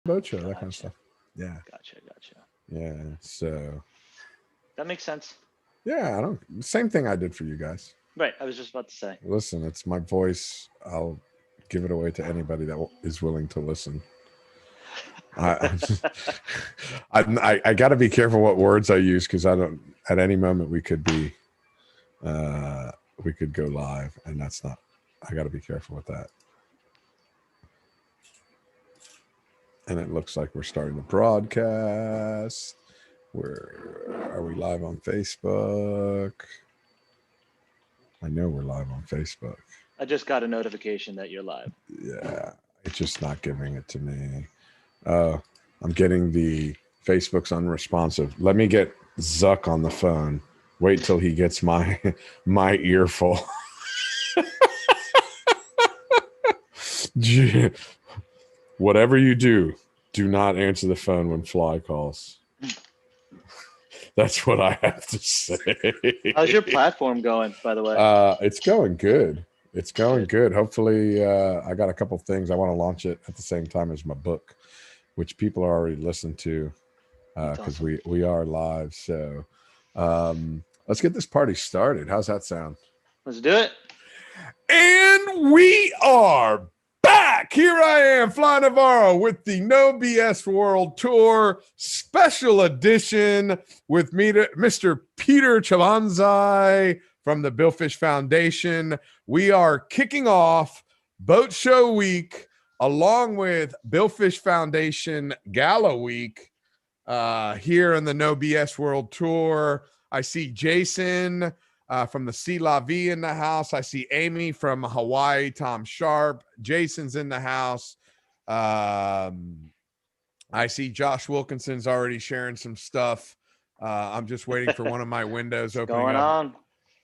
boat show, that kind of Gotcha. stuff. Yeah. Gotcha. Yeah. So That makes sense. yeah, I don't same thing I did for you guys. Right. I was just about to say. Listen, it's my voice. I'll give it away to anybody that is willing to listen. I I got to be careful what words I use because I don't. At any moment uh, we could go live, and that's not. I got to be careful with that. And it looks like we're starting to broadcast. Where are we live on Facebook? I know we're live on Facebook. I just got a notification that you're live. Yeah, it's just not giving it to me. I'm getting the Facebook's unresponsive. Let me get Zuck on the phone. Wait till he gets my my earful. Whatever you do not answer the phone when Fly calls. That's what I have to say. How's your platform going, by the way? It's going good. It's going good. Hopefully, I got a couple things. I want to launch it at the same time as my book, which people are already listening to because Awesome. we are live. So let's get this party started. How's that sound? Let's do it. And we are back. Here I am, Fly Navarro, with the No BS World Tour special edition with me, Mr. Peter Chavanzai from the Billfish Foundation. We are kicking off Boat Show Week along with Billfish Foundation Gala Week here in the No BS World Tour. I see Jason from the Sea La Vie in the house. I see Amy from Hawaii, Tom Sharp. Jason's in the house. I see Josh Wilkinson's already sharing some stuff. I'm just waiting for one of my windows What's opening going up.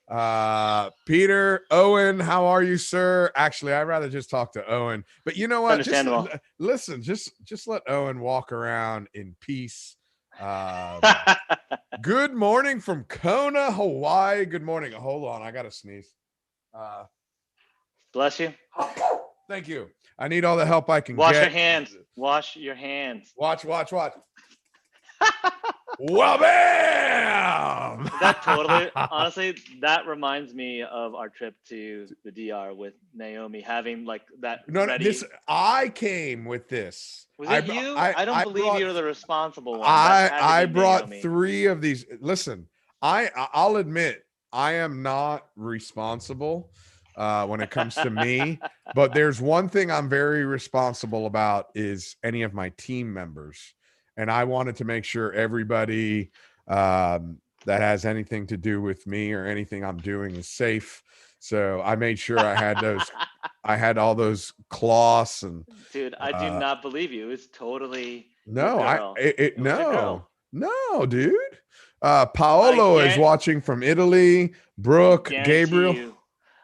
on? Peter, Owen, how are you, sir? Actually, I'd rather just talk to Owen. But you know what? Just Understandable. listen, just let Owen walk around in peace. Good morning from Kona, Hawaii. Good morning. Hold on, I gotta sneeze. Bless you. Thank you. I need all the help I can Wash get. your hands. Wash your hands. Watch. Well, bam! That totally, honestly, that reminds me of our trip to the DR with Naomi having like that No, ready. I came with this. Was it you? I don't believe brought, you're the responsible one. That had to I be brought Naomi. 3 of these. Listen, I'll admit I am not responsible when it comes to me, but there's one thing I'm very responsible about is any of my team members, and I wanted to make sure everybody that has anything to do with me or anything I'm doing is safe. So I made sure I had those. I had all those cloths and Dude, I do not believe you. It's totally your no, girl. It was your girl. no, dude. I Paolo is guarantee, watching from Italy. I Brooke, guarantee Gabriel. you,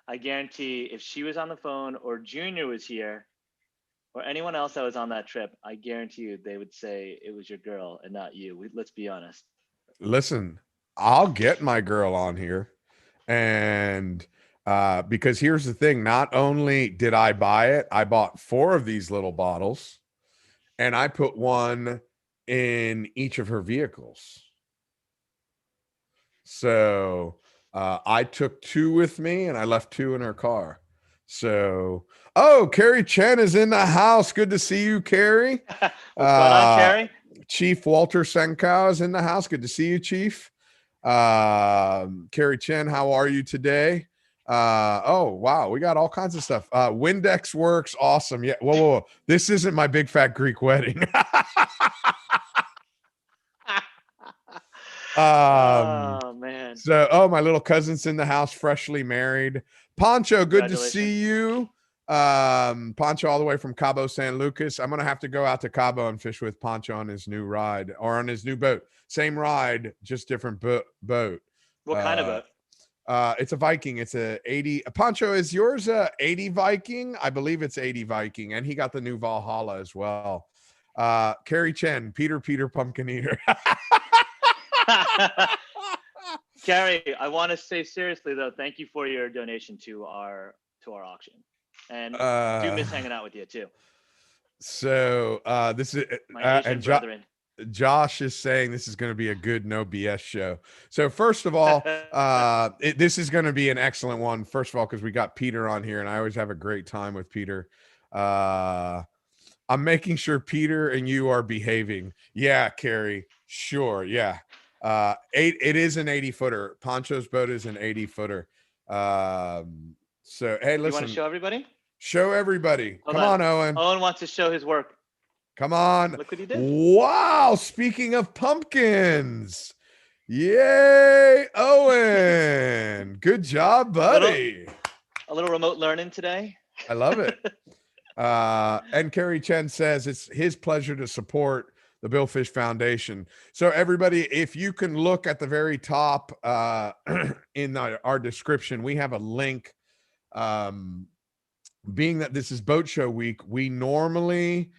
I guarantee if she was on the phone or Junior was here or anyone else that was on that trip, I guarantee you they would say it was your girl and not you. Let's be honest. Listen, I'll get my girl on here, and because here's the thing: not only did I buy it, I bought 4 of these little bottles, and I put one in each of her vehicles. So I took 2 with me and I left 2 in her car. So, oh, Carrie Chen is in the house. Good to see you, Carrie. What's going on, Uh, Carrie? Chief Walter Senkow is in the house. Good to see you, Chief. Carrie Chen, how are you today? Oh, wow. We got all kinds of stuff. Windex works. Awesome. Yeah. Whoa. This isn't my big fat Greek wedding. Oh man. So, my little cousin's in the house, freshly married. Poncho, good to Congratulations. see you. Poncho, all the way from Cabo San Lucas. I'm gonna have to go out to Cabo and fish with Poncho on his new ride or on his new boat. Same ride, just different boat. What kind of Uh, boat? it's a Viking. It's a 80. Poncho, is yours a 80 Viking? I believe it's 80 Viking, and he got the new Valhalla as well. Carrie Chen, Peter Pumpkin Eater. Carrie, I want to say seriously though, thank you for your donation to our auction, and do Uh, miss hanging out with you too. So this is My Asian brethren. Josh is saying this is going to be a good no BS show. So first of all, this is going to be an excellent one. First of all, because we got Peter on here, and I always have a great time with Peter. I'm making sure Peter and you are behaving. Yeah, Carrie. Sure. Yeah. It is an 80-footer. Poncho's boat is an 80-footer. So hey, listen. You want to show everybody? Show everybody. Hold Come on, Owen. Owen wants to show his work. Come on. Look what he did. Wow. Speaking of pumpkins. Yay, Owen. Good job, buddy. A little remote learning today. I love it. And Carrie Chen says it's his pleasure to support the Billfish Foundation. So everybody, if you can look at the very top in our description, we have a link. Being that this is boat show week, we normally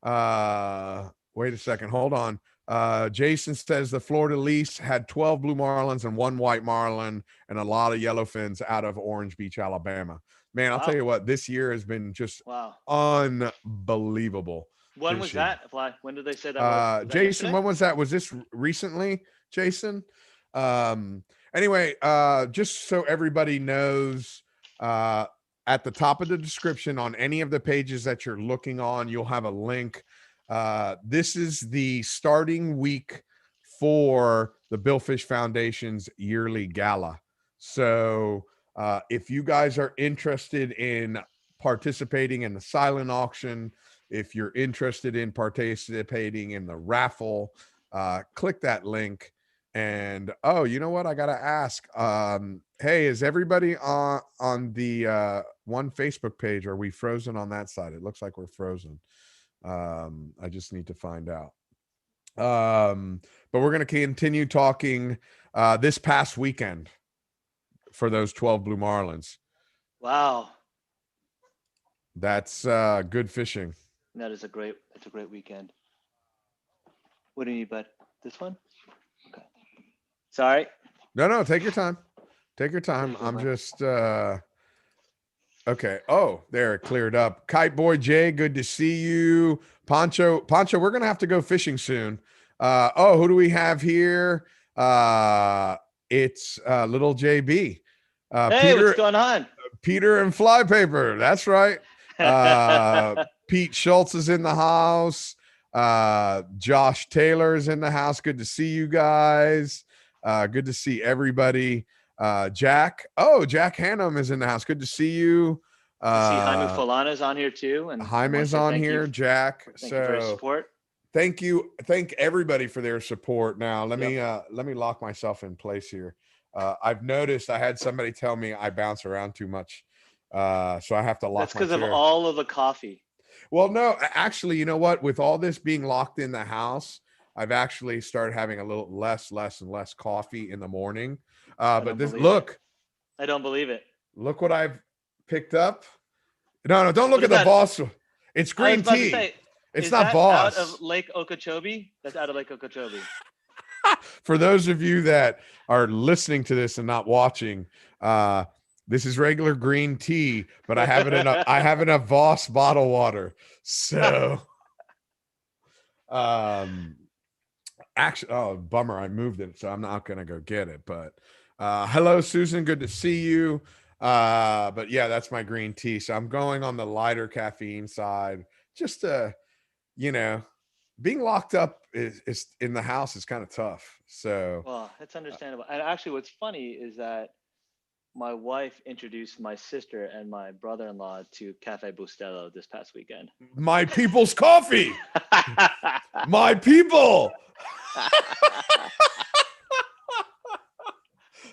wait a second, hold on. Jason says the Florida lease had 12 blue marlins and 1 white marlin and a lot of yellowfins out of Orange Beach, Alabama. Man, I'll tell you what, this year has been just unbelievable. When was that? When did they say that? Was Jason, yesterday? when was that? Was this recently, Jason? Anyway, just so everybody knows, at the top of the description on any of the pages that you're looking on, you'll have a link. This is the starting week for the Billfish Foundation's yearly gala. So if you guys are interested in participating in the silent auction, if you're interested in participating in the raffle, click that link. And you know what? I gotta ask. Hey, is everybody on the one Facebook page? Are we frozen on that side? It looks like we're frozen. I just need to find out. But we're gonna continue talking this past weekend for those 12 blue marlins. Wow, that's good fishing. That's a great weekend. What do you need, bud? This one? Okay. Sorry. No, take your time. Take your time. I'm just okay. Oh, there, it cleared up. Kite Boy Jay, good to see you. Poncho, we're gonna have to go fishing soon. Who do we have here? It's little JB. Hey, Peter, what's going on? Peter and Flypaper. That's right. Pete Schultz is in the house. Josh Taylor is in the house. Good to see you guys. Good to see everybody. Jack Hannum is in the house. Good to see you. See Jaime Folana's on here too. And Jaime's on here, Jack. Thank you for your support. Thank you. Thank everybody for their support. Now let me lock myself in place here. I've noticed I had somebody tell me I bounce around too much. So I have to lock. That's because of all of the coffee. Well, no, actually, you know what? With all this being locked in the house, I've actually started having a little less and less coffee in the morning. But this, look. I don't believe it. Look what I've picked up. No, don't look at the Boss. It's green tea. It's not Boss. Out of Lake Okeechobee? That's out of Lake Okeechobee. For those of you that are listening to this and not watching, this is regular green tea, but I have it in a Voss bottled water. So, actually, bummer, I moved it, so I'm not gonna go get it. But hello, Susan, good to see you. But yeah, that's my green tea. So I'm going on the lighter caffeine side, just to, being locked up is in the house is kind of tough. So well, it's understandable. And actually, what's funny is that my wife introduced my sister and my brother-in-law to Cafe Bustelo this past weekend. My people's coffee. My people.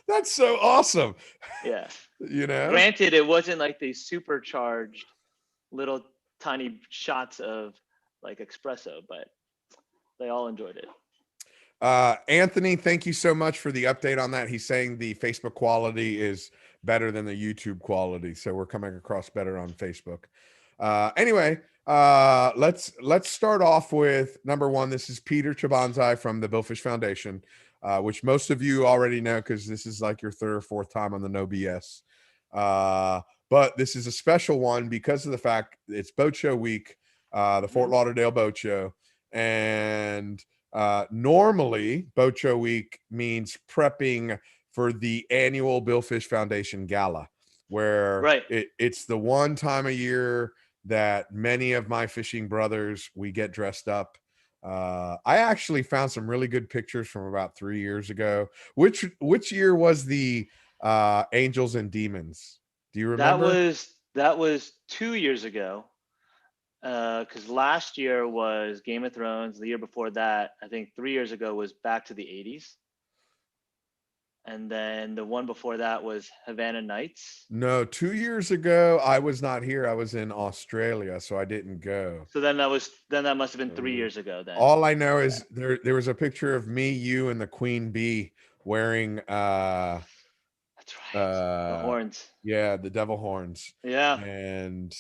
That's so awesome. Yeah. Granted, it wasn't like these supercharged little tiny shots of like espresso, but they all enjoyed it. Anthony, thank you so much for the update on that. He's saying the Facebook quality is better than the YouTube quality, so we're coming across better on Facebook. Anyway, let's start off with number one. This is Peter Chabanzai from the Billfish Foundation, which most of you already know because this is like your third or fourth time on the No BS. But this is a special one because of the fact it's boat show week. the Fort Lauderdale Boat Show. And normally Boat Show Week means prepping for the annual Billfish Foundation Gala, where it's the one time a year that many of my fishing brothers, we get dressed up. I actually found some really good pictures from about 3 years ago. Which year was the Angels and Demons? Do you remember? That was 2 years ago. Because last year was Game of Thrones. The year before that, I think 3 years ago, was back to the 80s. And then the one before that was Havana Nights. No, 2 years ago, I was not here. I was in Australia, so I didn't go. So then that must have been 3 years ago then. All I know is there was a picture of me, you, and the Queen Bee wearing That's right. The horns. Yeah, the devil horns. Yeah. And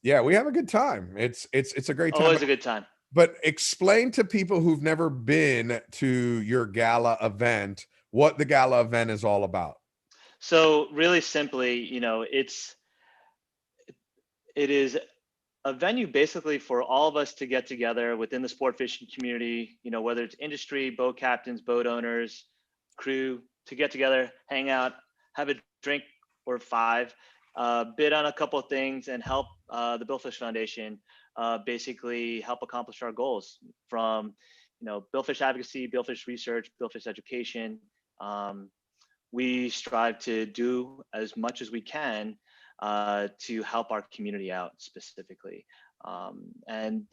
yeah, we have a good time. It's a great time. Always a good time. But explain to people who've never been to your gala event what the gala event is all about. So really simply, it is a venue basically for all of us to get together within the sport fishing community, whether it's industry, boat captains, boat owners, crew, to get together, hang out, have a drink or five, bid on a couple of things, and help the Billfish Foundation basically help accomplish our goals from, billfish advocacy, billfish research, billfish education. We strive to do as much as we can to help our community out specifically. And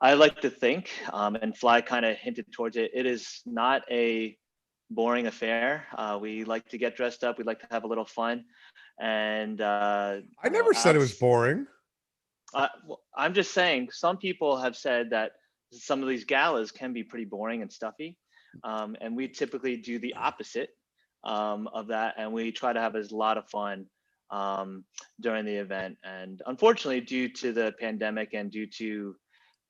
I like to think, and Fly kind of hinted towards it, it is not a boring affair. We like to get dressed up. We like to have a little fun. And I never said it was boring. I'm just saying, some people have said that some of these galas can be pretty boring and stuffy. And we typically do the opposite of that. And we try to have a lot of fun during the event. And unfortunately, due to the pandemic and due to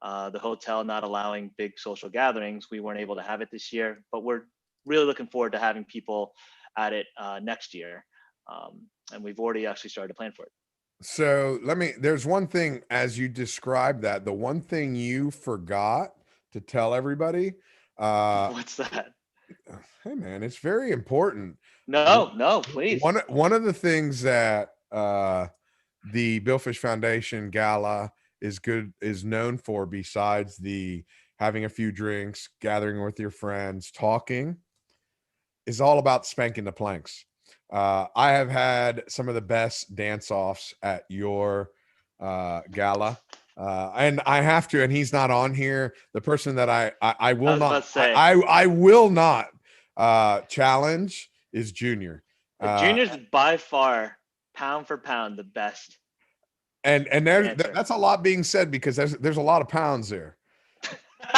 the hotel not allowing big social gatherings, we weren't able to have it this year. But we're really looking forward to having people at it next year. And we've already actually started to plan for it. So there's one thing as you described that, the one thing you forgot to tell everybody. What's that? Hey man, it's very important. No, please. One of the things that the Billfish Foundation Gala is known for, besides the having a few drinks, gathering with your friends, talking, is all about spanking the planks. I have had some of the best dance-offs at your gala. And I have to, and he's not on here. The person that I will not challenge is Junior. Junior's by far, pound for pound, the best. And that's a lot being said, because there's a lot of pounds there.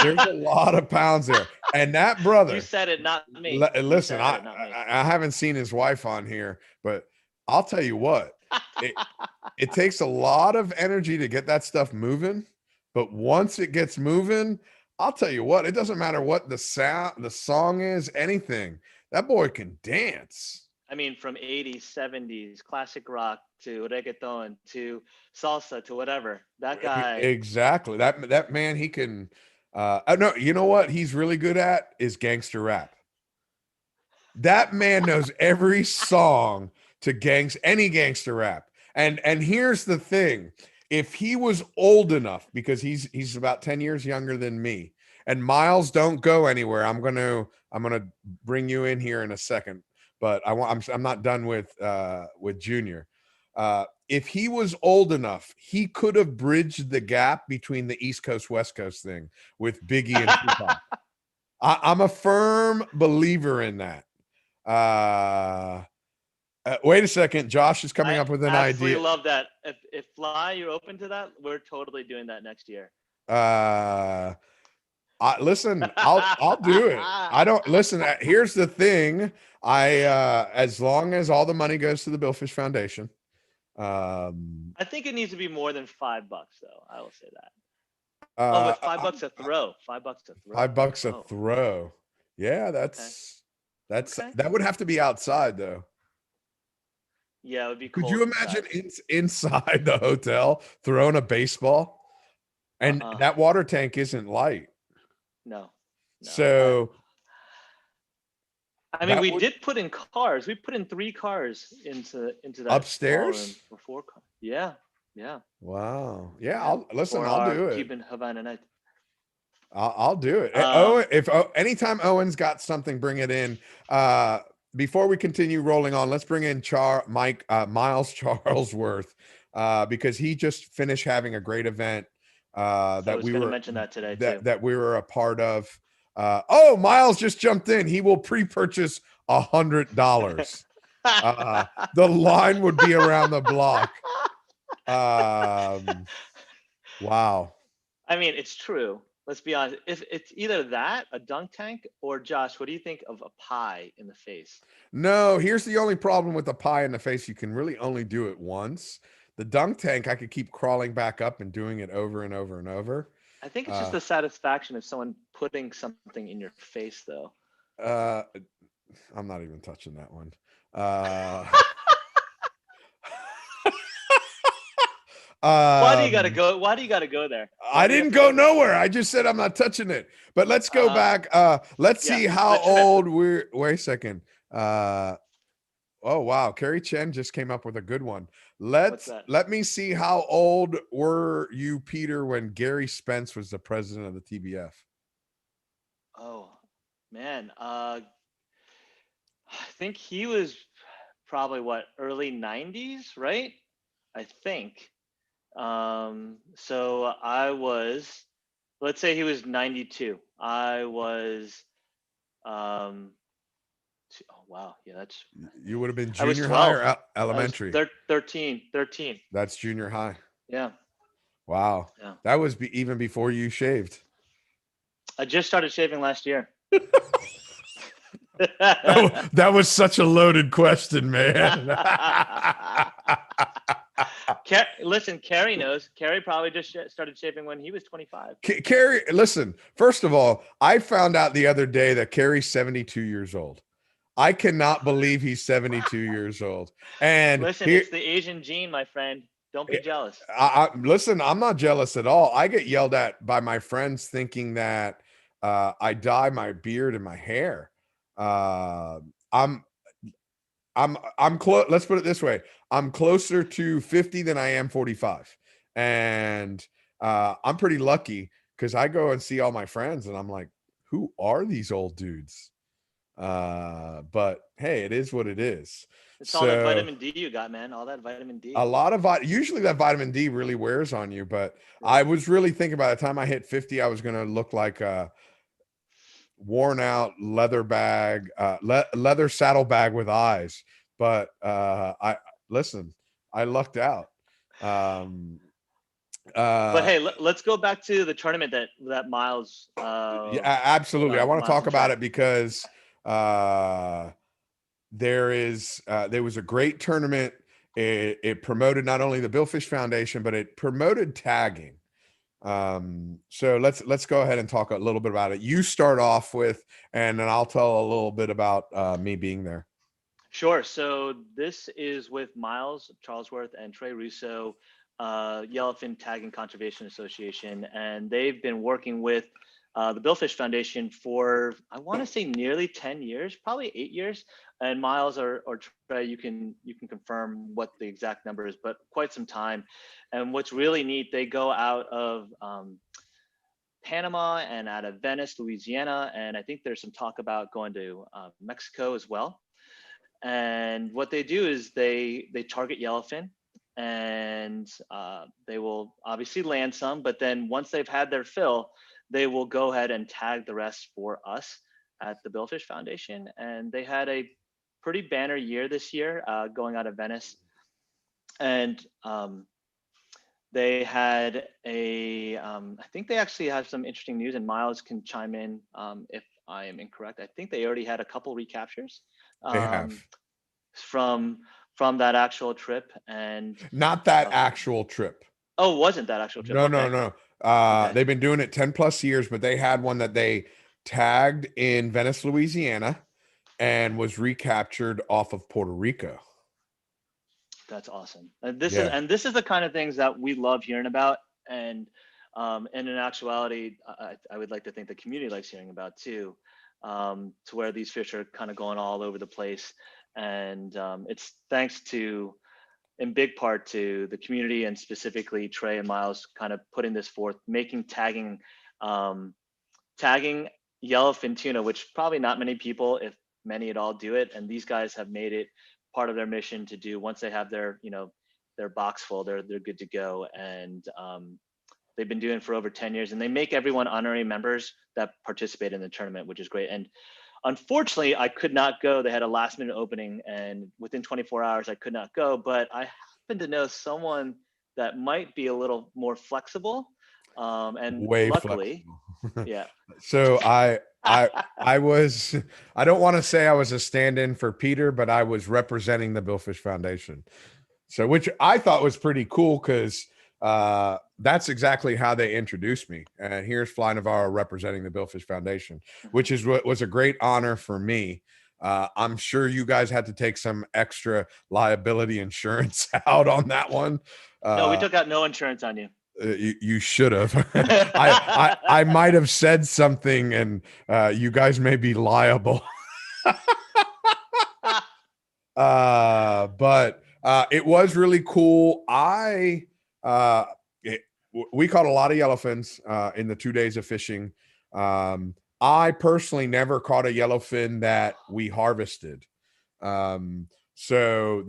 There's a lot of pounds there. And that brother, you said it, not me. Listen, I haven't seen his wife on here, but I'll tell you what, it takes a lot of energy to get that stuff moving. But once it gets moving, I'll tell you what, it doesn't matter what the song is, anything. That boy can dance. I mean, from 80s, 70s, classic rock to reggaeton to salsa to whatever. That guy. Exactly. That man, he can. No, you know what he's really good at is gangster rap. That man knows every song to any gangster rap. And here's the thing: if he was old enough, because he's about 10 years younger than me, and Miles, don't go anywhere. I'm gonna bring you in here in a second, but I'm not done with Junior. If he was old enough, he could have bridged the gap between the East Coast, West Coast thing with Biggie and Tupac. I'm a firm believer in that. Wait a second. Josh is coming up with an idea. I absolutely love that. If Fly, you're open to that, we're totally doing that next year. Listen, I'll do it. I don't listen. Here's the thing. As long as all the money goes to the Billfish Foundation. I think it needs to be more than $5 though. I will say that. But $5 a throw. $5 a throw. $5 a throw. Yeah, that would have to be outside though. Yeah, it would be Could cold you imagine inside. inside the hotel throwing a baseball? And Uh-uh. that water tank isn't light. No, no. So I mean, that we would did put in cars. We put in 3 cars into that ballroom upstairs. for 4 cars. Yeah, yeah, Wow. Yeah, yeah. listen, For I'll our do it. Cuban Havana night. I'll do it. Oh, Um, anytime Owen's got something, bring it in. Before we continue rolling on, let's bring in Miles Charlesworth, because he just finished having a great event I that was we going to were mention that today too. a part of. Oh, Miles just jumped in. He will pre-purchase $100. The line would be around the block. Wow. I mean, it's true. Let's be honest. If it's either that, a dunk tank, or Josh, what do you think of a pie in the face? No, here's the only problem with the pie in the face. You can really only do it once. The dunk tank, I could keep crawling back up and doing it over and over and over. I think it's just Uh, the satisfaction of someone putting something in your face, though. uh, I'm not even touching that one. Uh, Why do you gotta um, go? Why do you gotta go there? Why I do you have didn't to go go there? nowhere. I just said I'm not touching it. But let's go back. Let's Yeah, see how the trip. old we're. Wait a second. Oh wow, Carrie Chen just came up with a good one. What's that? Let me see how old were you, Peter, when Gary Spence was the president of the TBF? Oh, man. I think he was probably what, early 90s, right? I think. So I was, let's say he was 92. I was, um, oh wow, yeah, You would have been I was junior high 12. or I was elementary. 13. That's junior high. Yeah, Wow, yeah. that was even before you shaved. I just started shaving last year. That was such a loaded question, man. Listen, Carrie knows. Carrie probably just started shaving when he was 25. Carrie, listen, first of all, I found out the other day that Carrie's 72 years old. I cannot believe he's 72 years old. And Listen, here, it's the Asian gene, my friend. Don't be jealous. listen, I'm not jealous at all. I get yelled at by my friends thinking that I dye my beard and my hair. Uh, I'm I'm close. Let's put it this way: I'm closer to 50 than I am 45, and I'm pretty lucky because I go and see all my friends, and I'm like, who are these old dudes? But hey, it is what it is. It's all that So vitamin D you got, man. All that vitamin a D. lot of usually that vitamin D really wears on you, but Yeah. I was really thinking by the time I hit 50, I was going to look like a worn out leather bag, leather saddlebag with eyes. But I listen, I lucked out. Um, But uh, hey, let's go back to the tournament that Miles yeah, absolutely. I want to Miles talk and about Trey. it because uh, there was a great tournament. It promoted not only the Billfish Foundation, but it promoted tagging. So let's go ahead and talk a little bit about it. You start off with, and then I'll tell a little bit about me being there. Sure. So this is with Miles Charlesworth and Trey Russo, Yellowfin Tagging Conservation Association, and they've been working with the Billfish Foundation for, I want to say, nearly 10 years, probably 8 years. And Miles or Trey, you can confirm what the exact number is, but quite some time. And what's really neat, they go out of Panama and out of Venice, Louisiana, and I think there's some talk about going to Mexico as well. And what they do is they target yellowfin, and they will obviously land some, but then once they've had their fill, they will go ahead and tag the rest for us at the Billfish Foundation. And they had a pretty banner year this year, going out of Venice, and they had I think they actually have some interesting news, and Miles can chime in if I am incorrect. I think they already had a couple recaptures. They have From that actual trip. And not that actual trip. oh, wasn't that actual trip? No, no, Okay. no. Okay. They've been doing it 10 plus years, but they had one that they tagged in Venice, Louisiana, and was recaptured off of Puerto Rico. That's awesome. And this is the kind of things that we love hearing about. And in actuality, I would like to think the community likes hearing about too, to where these fish are kind of going all over the place. And it's thanks to, in big part, to the community, and specifically Trey and Miles kind of putting this forth, making tagging yellowfin tuna, which probably not many people, if many at all, do it. And these guys have made it part of their mission to do. Once they have their, their box full, they're good to go. And they've been doing it for over 10 years, and they make everyone honorary members that participate in the tournament, which is great. And unfortunately, I could not go. They had a last minute opening, and within 24 hours, I could not go. But I happen to know someone that might be a little more flexible. And Way luckily, flexible. yeah. So I don't want to say I was a stand-in for Peter, but I was representing the Billfish Foundation. So, which I thought was pretty cool, because that's exactly how they introduced me. And here's Fly Navarro representing the Billfish Foundation, which is what was a great honor for me. I'm sure you guys had to take some extra liability insurance out on that one. No, we took out no insurance on you. You should have. I might have said something, and you guys may be liable. But it was really cool. We caught a lot of yellowfins in the 2 days of fishing. I personally never caught a yellowfin that we harvested. So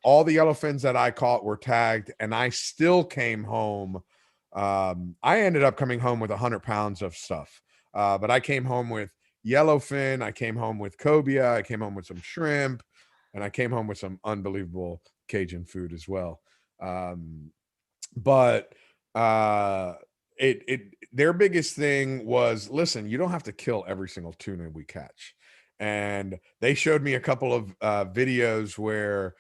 all the yellowfins that I caught were tagged, and I still came home. I ended up coming home with 100 pounds of stuff. But I came home with yellowfin, I came home with cobia, I came home with some shrimp, and I came home with some unbelievable Cajun food as well. But their biggest thing was, listen, you don't have to kill every single tuna we catch. And they showed me a couple of videos where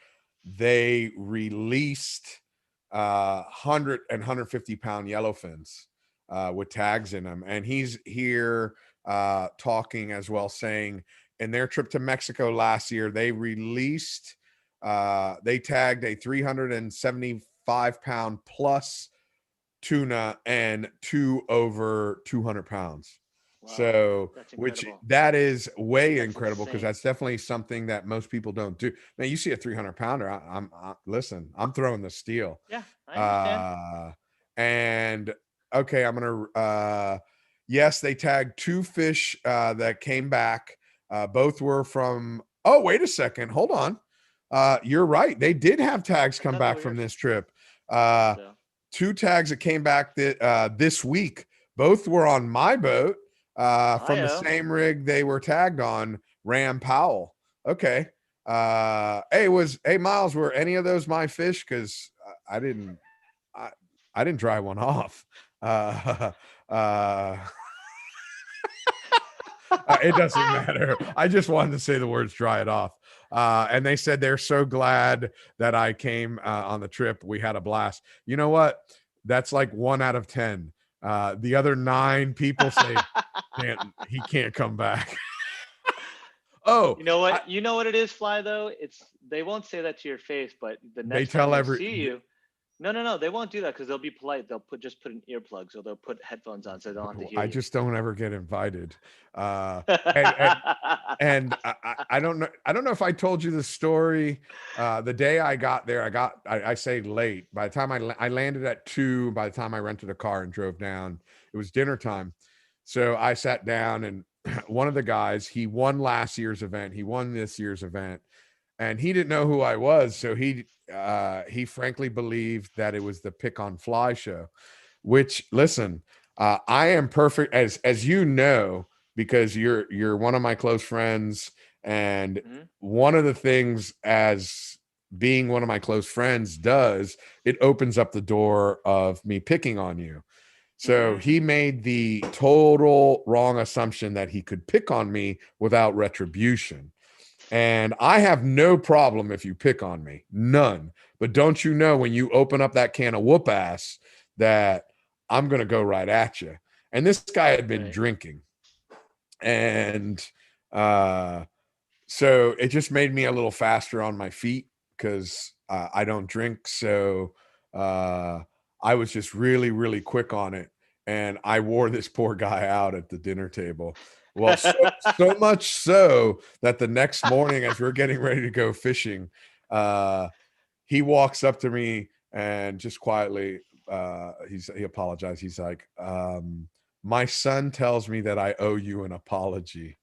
they released 100 and 150 pound yellowfins with tags in them. And he's here talking as well, saying in their trip to Mexico last year, they tagged a 375 pound plus tuna and 2 over 200 pounds. Wow, So, which that is way That's incredible, because that's definitely something that most people don't do. Man, you see a 300 pounder, listen, I'm throwing the steel. Yeah, I understand. And okay, I'm gonna yes, they tagged 2 fish that came back. Both were from, oh, wait a second, hold on. You're right, they did have tags come back from this trip. 2 tags that came back this week. Both were on my boat. From the same rig they were tagged on, Ram Powell. Okay. Hey, Miles, were any of those my fish? Because I didn't dry one off. It doesn't matter. I just wanted to say the words "dry it off." And they said they're so glad that I came on the trip. We had a blast. You know what? That's like 1 out of 10. The other 9 people say, he can't come back. Oh, you know what? You know what it is, Fly, though? They won't say that to your face, but the next time they see you. No, they won't do that, because they'll be polite. They'll just put in earplugs, or they'll put headphones on so they don't have to hear I you. just don't ever get invited. And I don't know. I don't know if I told you the story. The day I got there, I say late. By the time I landed at 2, by the time I rented a car and drove down, it was dinner time. So I sat down, and one of the guys, he won last year's event. He won this year's event, and he didn't know who I was. So he frankly believed that it was the Pick on Fly show, which, listen, I am perfect, as you know, because you're one of my close friends. And one of the things, as being one of my close friends does, it opens up the door of me picking on you. So he made the total wrong assumption that he could pick on me without retribution. And I have no problem if you pick on me, none. But don't you know, when you open up that can of whoop ass, that I'm going to go right at you. And this guy had been drinking. And so it just made me a little faster on my feet, because I don't drink. So I was just really, really quick on it. And I wore this poor guy out at the dinner table. Well, so much so that the next morning, as we're getting ready to go fishing, he walks up to me and just quietly, he apologized. He's like, my son tells me that I owe you an apology.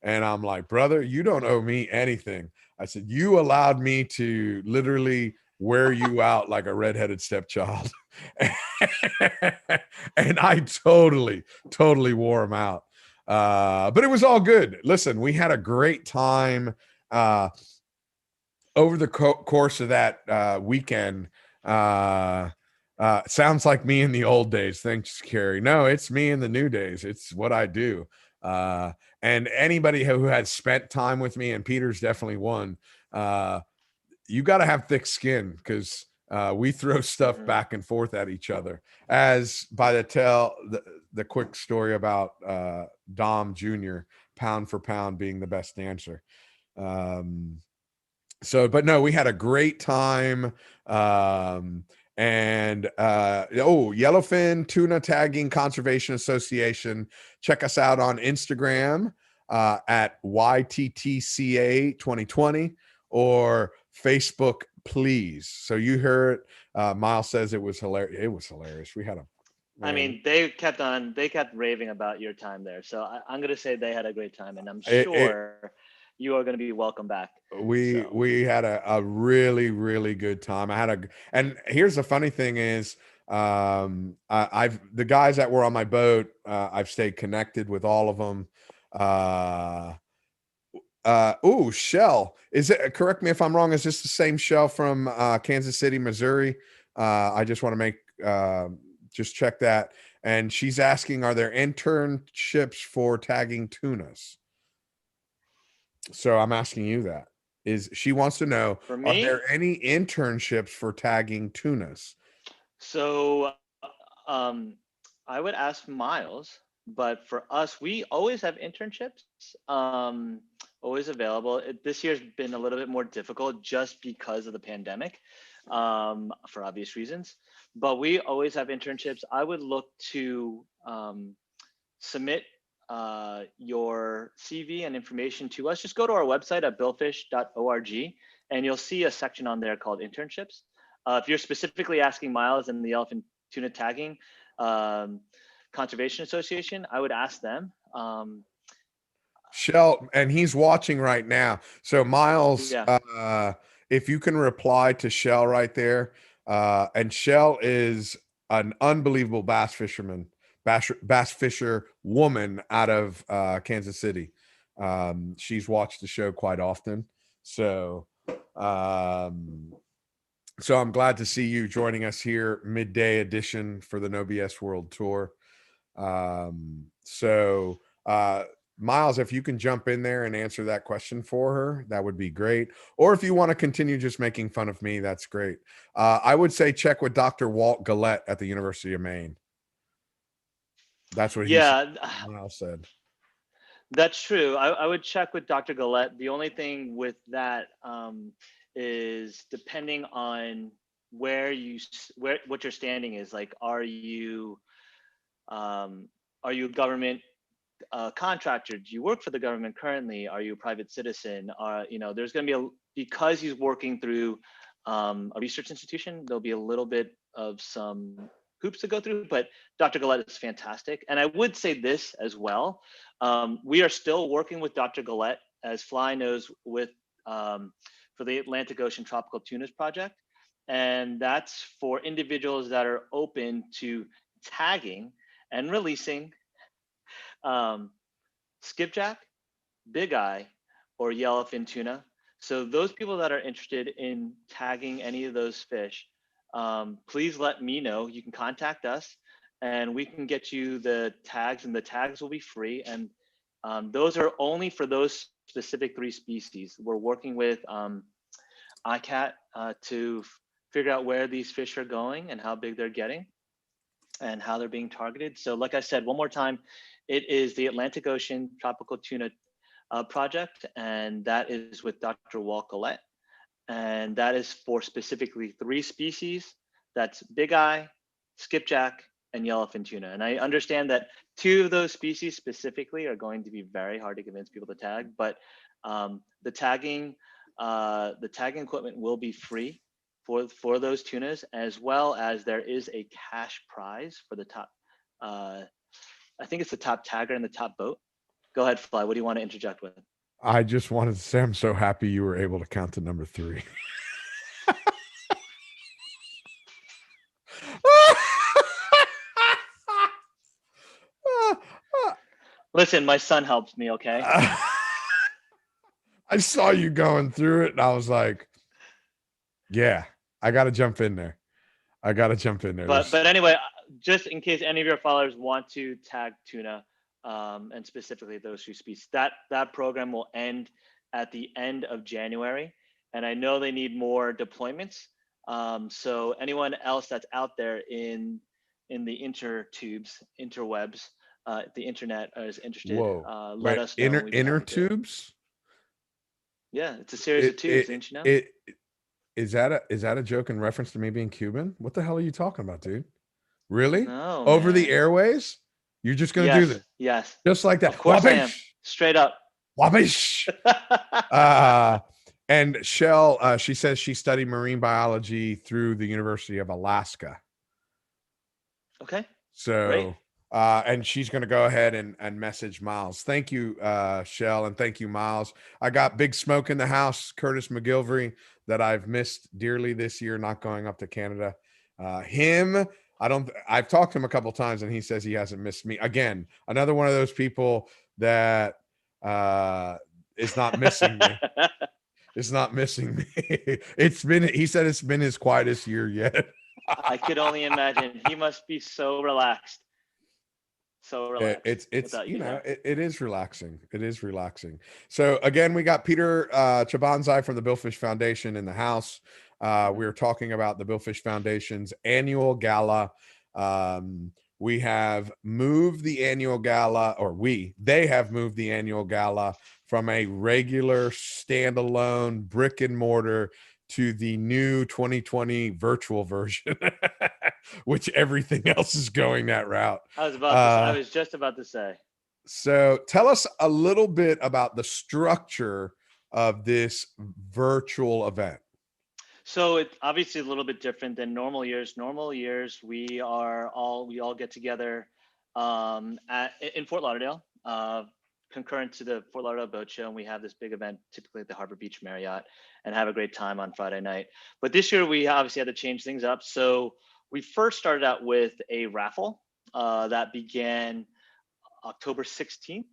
And I'm like, brother, you don't owe me anything. I said, you allowed me to literally wear you out like a redheaded stepchild. And I totally wore him out. But it was all good. Listen, we had a great time over the course of that weekend. Sounds like me in the old days. Thanks, Carrie. No, it's me in the new days. It's what I do. And anybody who has spent time with me, and Peter's definitely one, you got to have thick skin because we throw stuff back and forth at each other. As by the quick story about Dom Jr., pound for pound being the best dancer. But no, we had a great time. Yellowfin Tuna Tagging Conservation Association. Check us out on Instagram at YTTCA 2020 or Facebook, please. So you heard Miles says it was hilarious. It was hilarious. We had a I mean, they kept raving about your time there. So I'm going to say they had a great time, and I'm sure you are going to be welcome back. We had a really, really good time. And here's the funny thing is, the guys that were on my boat, I've stayed connected with all of them. Shell, is it, correct me if I'm wrong, is this the same Shell from Kansas City, Missouri? I just want to make just check that. And she's asking, are there internships for tagging tunas? So I'm asking you that. She wants to know, for me, are there any internships for tagging tunas? So I would ask Miles, but for us, we always have internships always available. This year's been a little bit more difficult just because of the pandemic, for obvious reasons, but we always have internships. I would look to submit your CV and information to us. Just go to our website at billfish.org and you'll see a section on there called internships. If you're specifically asking Miles and the Yellowfin Tuna Tagging Conservation Association, I would ask them. Shell, and he's watching right now. So Miles, if you can reply to Shell right there, and Shell is an unbelievable bass fisher woman out of Kansas City. She's watched the show quite often. So I'm glad to see you joining us here, midday edition for the No BS World Tour. Miles, if you can jump in there and answer that question for her, that would be great. Or if you want to continue just making fun of me, that's great. I would say check with Dr. Walt Gillette at the University of Maine. That's what Miles said. That's true. I would check with Dr. Gillette. The only thing with that is depending on what your standing is. Like, are you a government contractor? Do you work for the government currently? Are you a private citizen? There's going to be because he's working through a research institution, there'll be a little bit of some hoops to go through, but Dr. Gillette is fantastic. And I would say this as well. We are still working with Dr. Gillette, as Fly knows, for the Atlantic Ocean Tropical Tunas Project. And that's for individuals that are open to tagging and releasing skipjack, big eye, or yellowfin tuna. So those people that are interested in tagging any of those fish, please let me know. You can contact us and we can get you the tags, and the tags will be free. And those are only for those specific 3 species. We're working with ICAT to figure out where these fish are going and how big they're getting and how they're being targeted. So like I said, one more time, it is the Atlantic Ocean Tropical Tuna Project, and that is with Dr. Walt Gillette. and that is for specifically 3 species. That's big eye, skipjack, and yellowfin tuna. And I understand that 2 of those species specifically are going to be very hard to convince people to tag, but the tagging equipment will be free for those tunas, as well as there is a cash prize for the top. I think it's the top tagger and the top boat. Go ahead, Fly. What do you want to interject with? I just wanted to say I'm so happy you were able to count to number 3. Listen, my son helps me, okay? I saw you going through it and I was like, yeah, I got to jump in there. But anyway, just in case any of your followers want to tag tuna, and specifically those 2 species, that program will end at the end of January. And I know they need more deployments. So anyone else that's out there in the interwebs, the internet is interested, let us know. Inner tubes? Yeah, it's a series of tubes, didn't you know? Is that a joke in reference to me being Cuban? What the hell are you talking about, dude? Really? No, Over the man. airways? You're just gonna do this? Yes. Just like that. Of course I am. Straight up. Wabish. And Shell, she says she studied marine biology through the University of Alaska. Okay. So, great. And she's going to go ahead and message Miles. Thank you, Shell, and thank you, Miles. I got Big Smoke in the house, Curtis McGilvery, that I've missed dearly this year, not going up to Canada. I've talked to him a couple times, and he says he hasn't missed me. Again, another one of those people that is not missing me. It's not missing me. He said it's been his quietest year yet. I could only imagine. He must be so relaxed. So relaxed. It is relaxing. It is relaxing. So again, we got Peter Chabanzai from the Billfish Foundation in the house. We were talking about the Billfish Foundation's annual gala. We have moved the annual gala, they have moved the annual gala from a regular standalone brick and mortar to the new 2020 virtual version, which everything else is going that route. I was just about to say. So tell us a little bit about the structure of this virtual event. So it's obviously a little bit different than normal years. Normal years, we all get together in Fort Lauderdale, concurrent to the Fort Lauderdale Boat Show, and we have this big event typically at the Harbor Beach Marriott and have a great time on Friday night. But this year we obviously had to change things up. So we first started out with a raffle that began October 16th,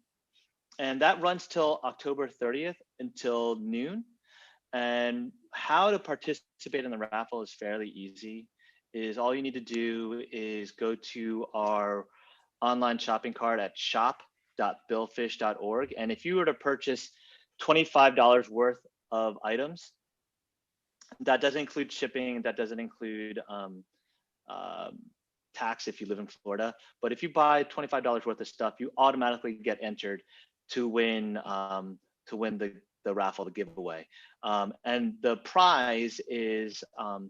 and that runs till October 30th until noon. And how to participate in the raffle is fairly easy. All you need to do is go to our online shopping cart at shop.billfish.org. And if you were to purchase $25 worth of items, that doesn't include shipping, that doesn't include tax if you live in Florida. But if you buy $25 worth of stuff, you automatically get entered to win the raffle, the giveaway. And the prize is a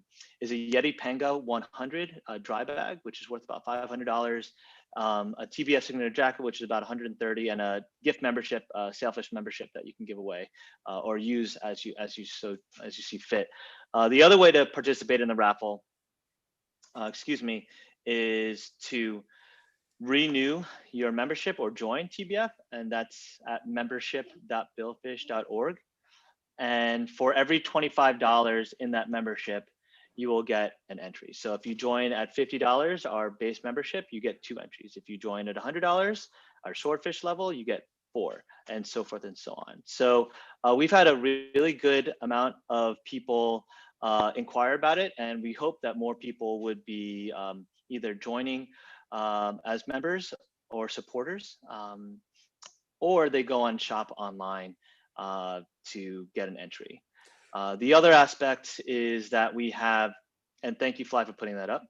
Yeti Pango 100 dry bag, which is worth about $500, a TBS signature jacket, which is about $130, and a gift membership, Sailfish membership that you can give away or use as you see fit. The other way to participate in the raffle, is to renew your membership or join TBF, and that's at membership.billfish.org. And for every $25 in that membership, you will get an entry. So if you join at $50, our base membership, you get 2 entries. If you join at $100, our swordfish level, you get 4, and so forth and so on. So we've had a really good amount of people inquire about it, and we hope that more people would be either joining as members or supporters, or they go on shop online to get an entry. The other aspect is that we have, and thank you, Fly, for putting that up.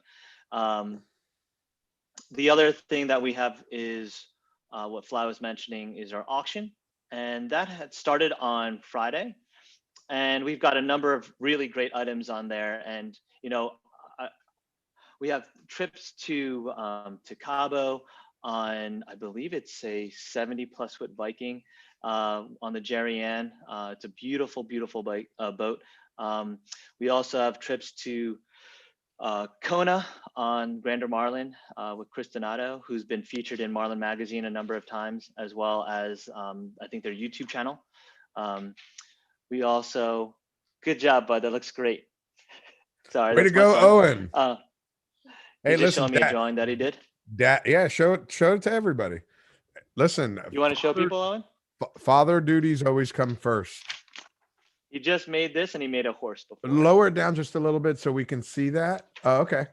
The other thing that we have is what Fly was mentioning is our auction, and that had started on Friday. and we've got a number of really great items on there. And we have trips to Cabo on, I believe it's a 70+ foot Viking on the Jerry Ann. It's a beautiful, beautiful boat. We also have trips to Kona on Grander Marlin with Chris Donato, who's been featured in Marlin Magazine a number of times, as well as I think their YouTube channel. We also, good job, bud. That looks great. Sorry, Way to that's my go, son. Owen. He's Hey, just listen, showing me a drawing that he did. yeah, show it to everybody. Listen, You want to show people, Owen? Father duties always come first. He just made this, and he made a horse before. Lower it down just a little bit so we can see that. Oh, okay.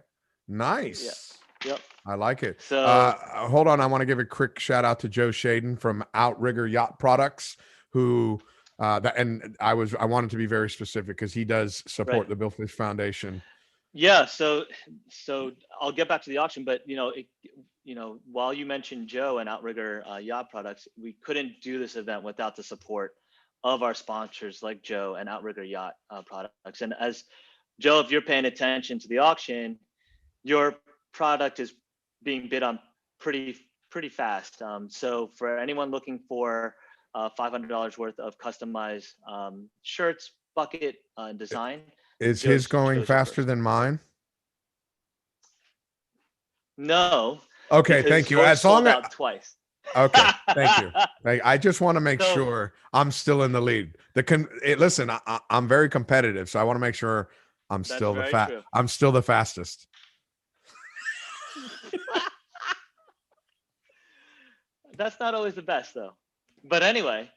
Nice. Yeah. Yep. I like it. So hold on. I want to give a quick shout out to Joe Shaden from Outrigger Yacht Products, who I wanted to be very specific because he does support the Billfish Foundation. Yeah. So I'll get back to the auction, but while you mentioned Joe and Outrigger Yacht Products, we couldn't do this event without the support of our sponsors like Joe and Outrigger Yacht Products. And as Joe, if you're paying attention to the auction, your product is being bid on pretty fast. So for anyone looking for $500 worth of customized shirts, bucket design, is his going faster than mine? No. Okay, thank you. As long as twice. Okay, thank you. I just want to make sure I'm still in the lead. Listen, I'm very competitive, so I want to make sure I'm still the fastest. That's not always the best, though. But anyway,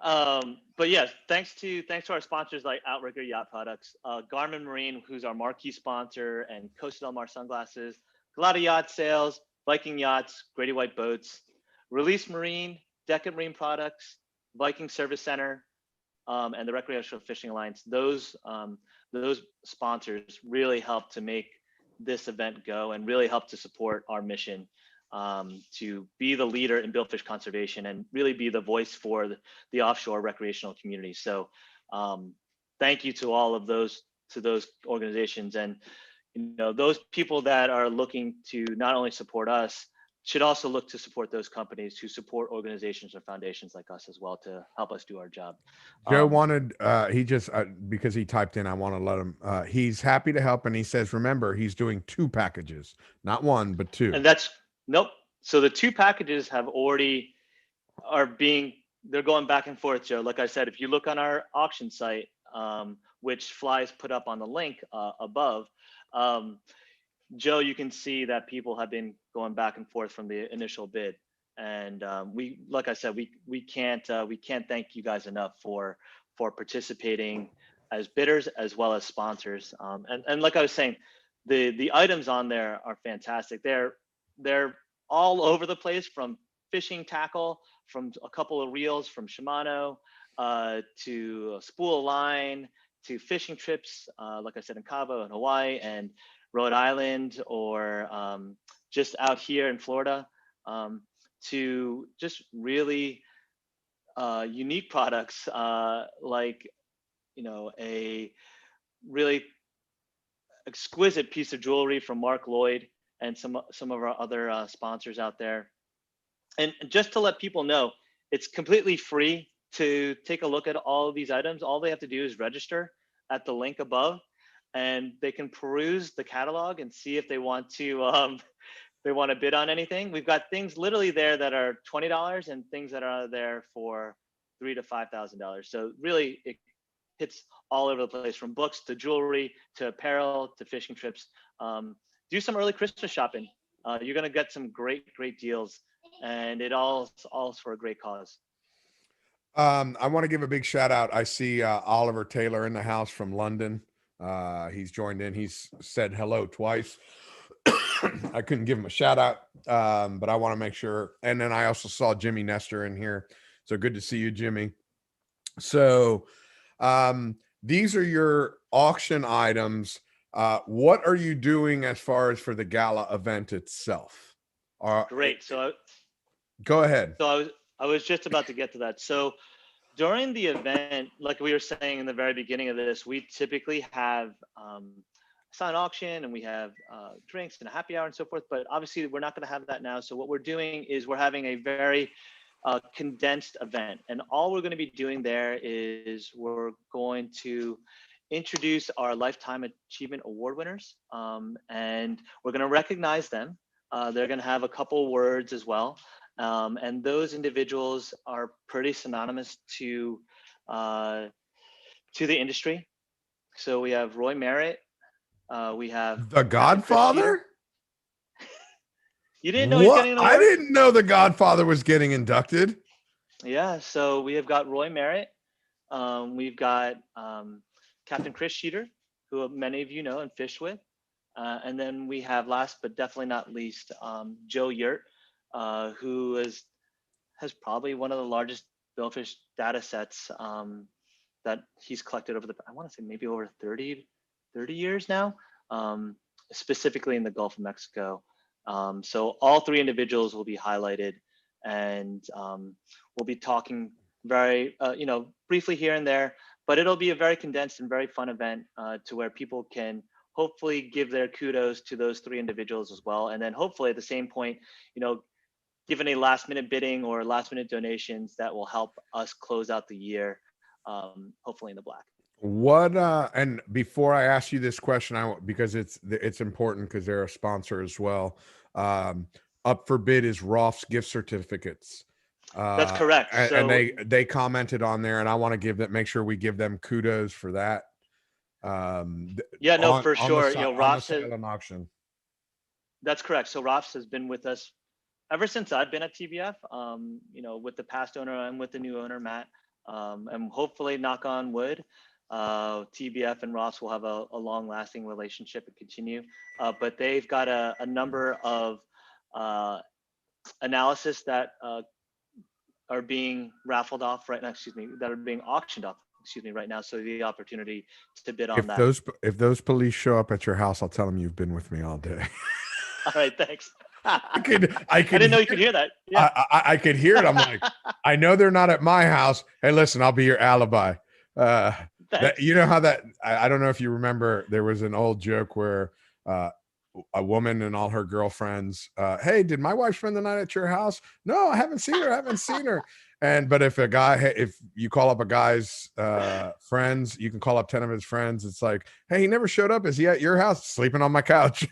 but yes, thanks to our sponsors like Outrigger Yacht Products, Garmin Marine, who's our marquee sponsor, and Costa Del Mar Sunglasses, Galata Yacht Sales, Viking Yachts, Grady White Boats, Release Marine, Decca Marine Products, Viking Service Center, and the Recreational Fishing Alliance. Those sponsors really help to make this event go and really help to support our mission to be the leader in billfish conservation and really be the voice for the offshore recreational community. So thank you to all of those organizations, and those people that are looking to not only support us should also look to support those companies who support organizations or foundations like us as well to help us do our job. Joe wanted, he just, because he typed in, I want to let him, he's happy to help. And he says, remember, he's doing 2 packages, not 1, but 2. And nope. So the 2 packages they're going back and forth, Joe. Like I said, if you look on our auction site, which FLIBS put up on the link above, Joe, you can see that people have been going back and forth from the initial bid, and like I said, we can't thank you guys enough for participating as bidders as well as sponsors. And like I was saying, the items on there are fantastic. They're all over the place, from fishing tackle, from a couple of reels from Shimano, to a spool line, to fishing trips, like I said, in Cabo and Hawaii and Rhode Island, or just out here in Florida, to just really unique products, like a really exquisite piece of jewelry from Mark Lloyd and some of our other sponsors out there. And just to let people know, it's completely free to take a look at all of these items. All they have to do is register at the link above, and they can peruse the catalog and see if they want to bid on anything. We've got things literally there that are $20 and things that are there for $3,000 to $5,000. So really, it hits all over the place, from books to jewelry to apparel to fishing trips. Do some early Christmas shopping. You're going to get some great deals, and it all's for a great cause. I want to give a big shout out. I see Oliver Taylor in the house from London. He's joined in. He's said hello twice. I couldn't give him a shout out, but I want to make sure. And then I also saw Jimmy Nestor in here. So good to see you, Jimmy. So these are your auction items. What are you doing as far as for the gala event itself? Great. So go ahead. So I was just about to get to that. So during the event, like we were saying in the very beginning of this, we typically have silent auction and we have drinks and a happy hour and so forth. But obviously, we're not going to have that now. So what we're doing is we're having a very condensed event, and all we're going to be doing there is we're going to introduce our Lifetime Achievement Award winners, and we're going to recognize them. They're going to have a couple words as well. And those individuals are pretty synonymous to the industry. So we have Roy Merritt. We have The Captain Chris Sheeter. Godfather? You didn't know he's What? getting an I award? didn't know the Godfather was getting inducted. Yeah. So we have got Roy Merritt. We've got Captain Chris Sheeter, who many of you know and fish with. And then we have, last but definitely not least, Joe Yurt, who has probably one of the largest billfish data sets that he's collected over I want to say maybe over 30 years now, specifically in the Gulf of Mexico. So all three individuals will be highlighted, and we'll be talking very, briefly here and there, but it'll be a very condensed and very fun event to where people can hopefully give their kudos to those three individuals as well. And then hopefully at the same point, given a last minute bidding or last minute donations that will help us close out the year, hopefully in the black. What and before I ask you this question, because it's important because they're a sponsor as well. Up for bid is Rolf's gift certificates. That's correct. And they commented on there, and I want to make sure we give them kudos for that. For sure. Rolf's silent auction. That's correct. So Rolf's has been with us ever since I've been at TBF. With the past owner and with the new owner Matt, and hopefully, knock on wood, TBF and Rolf's will have a long-lasting relationship and continue. But they've got a number of analysis that are being raffled off right now. That are being auctioned off. Right now. So the opportunity to bid on that. If those police show up at your house, I'll tell them you've been with me all day. All right, thanks. I didn't know you could hear that. Yeah. I could hear it. I'm like, I know they're not at my house. Hey, listen, I'll be your alibi. You know how that, I don't know if you remember, there was an old joke where a woman and all her girlfriends, hey, did my wife spend the night at your house? No, I haven't seen her. But if you call up a guy's friends, you can call up 10 of his friends. It's like, hey, he never showed up. Is he at your house? Sleeping on my couch.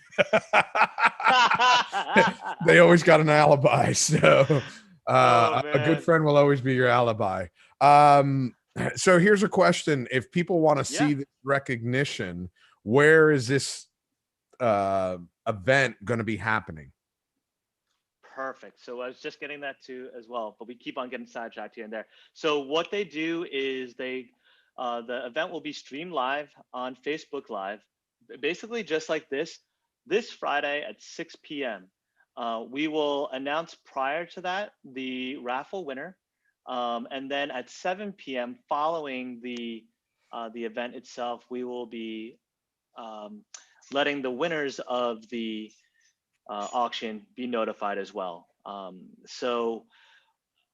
They always got an alibi. So a good friend will always be your alibi. So here's a question. If people want to see this recognition, where is this event going to be happening? Perfect. So I was just getting that too as well, but we keep on getting sidetracked here and there. So what they do is the event will be streamed live on Facebook Live, basically just like this Friday at 6 p.m. We will announce prior to that the raffle winner, and then at 7 p.m. following the event itself, we will be letting the winners of the auction be notified as well. So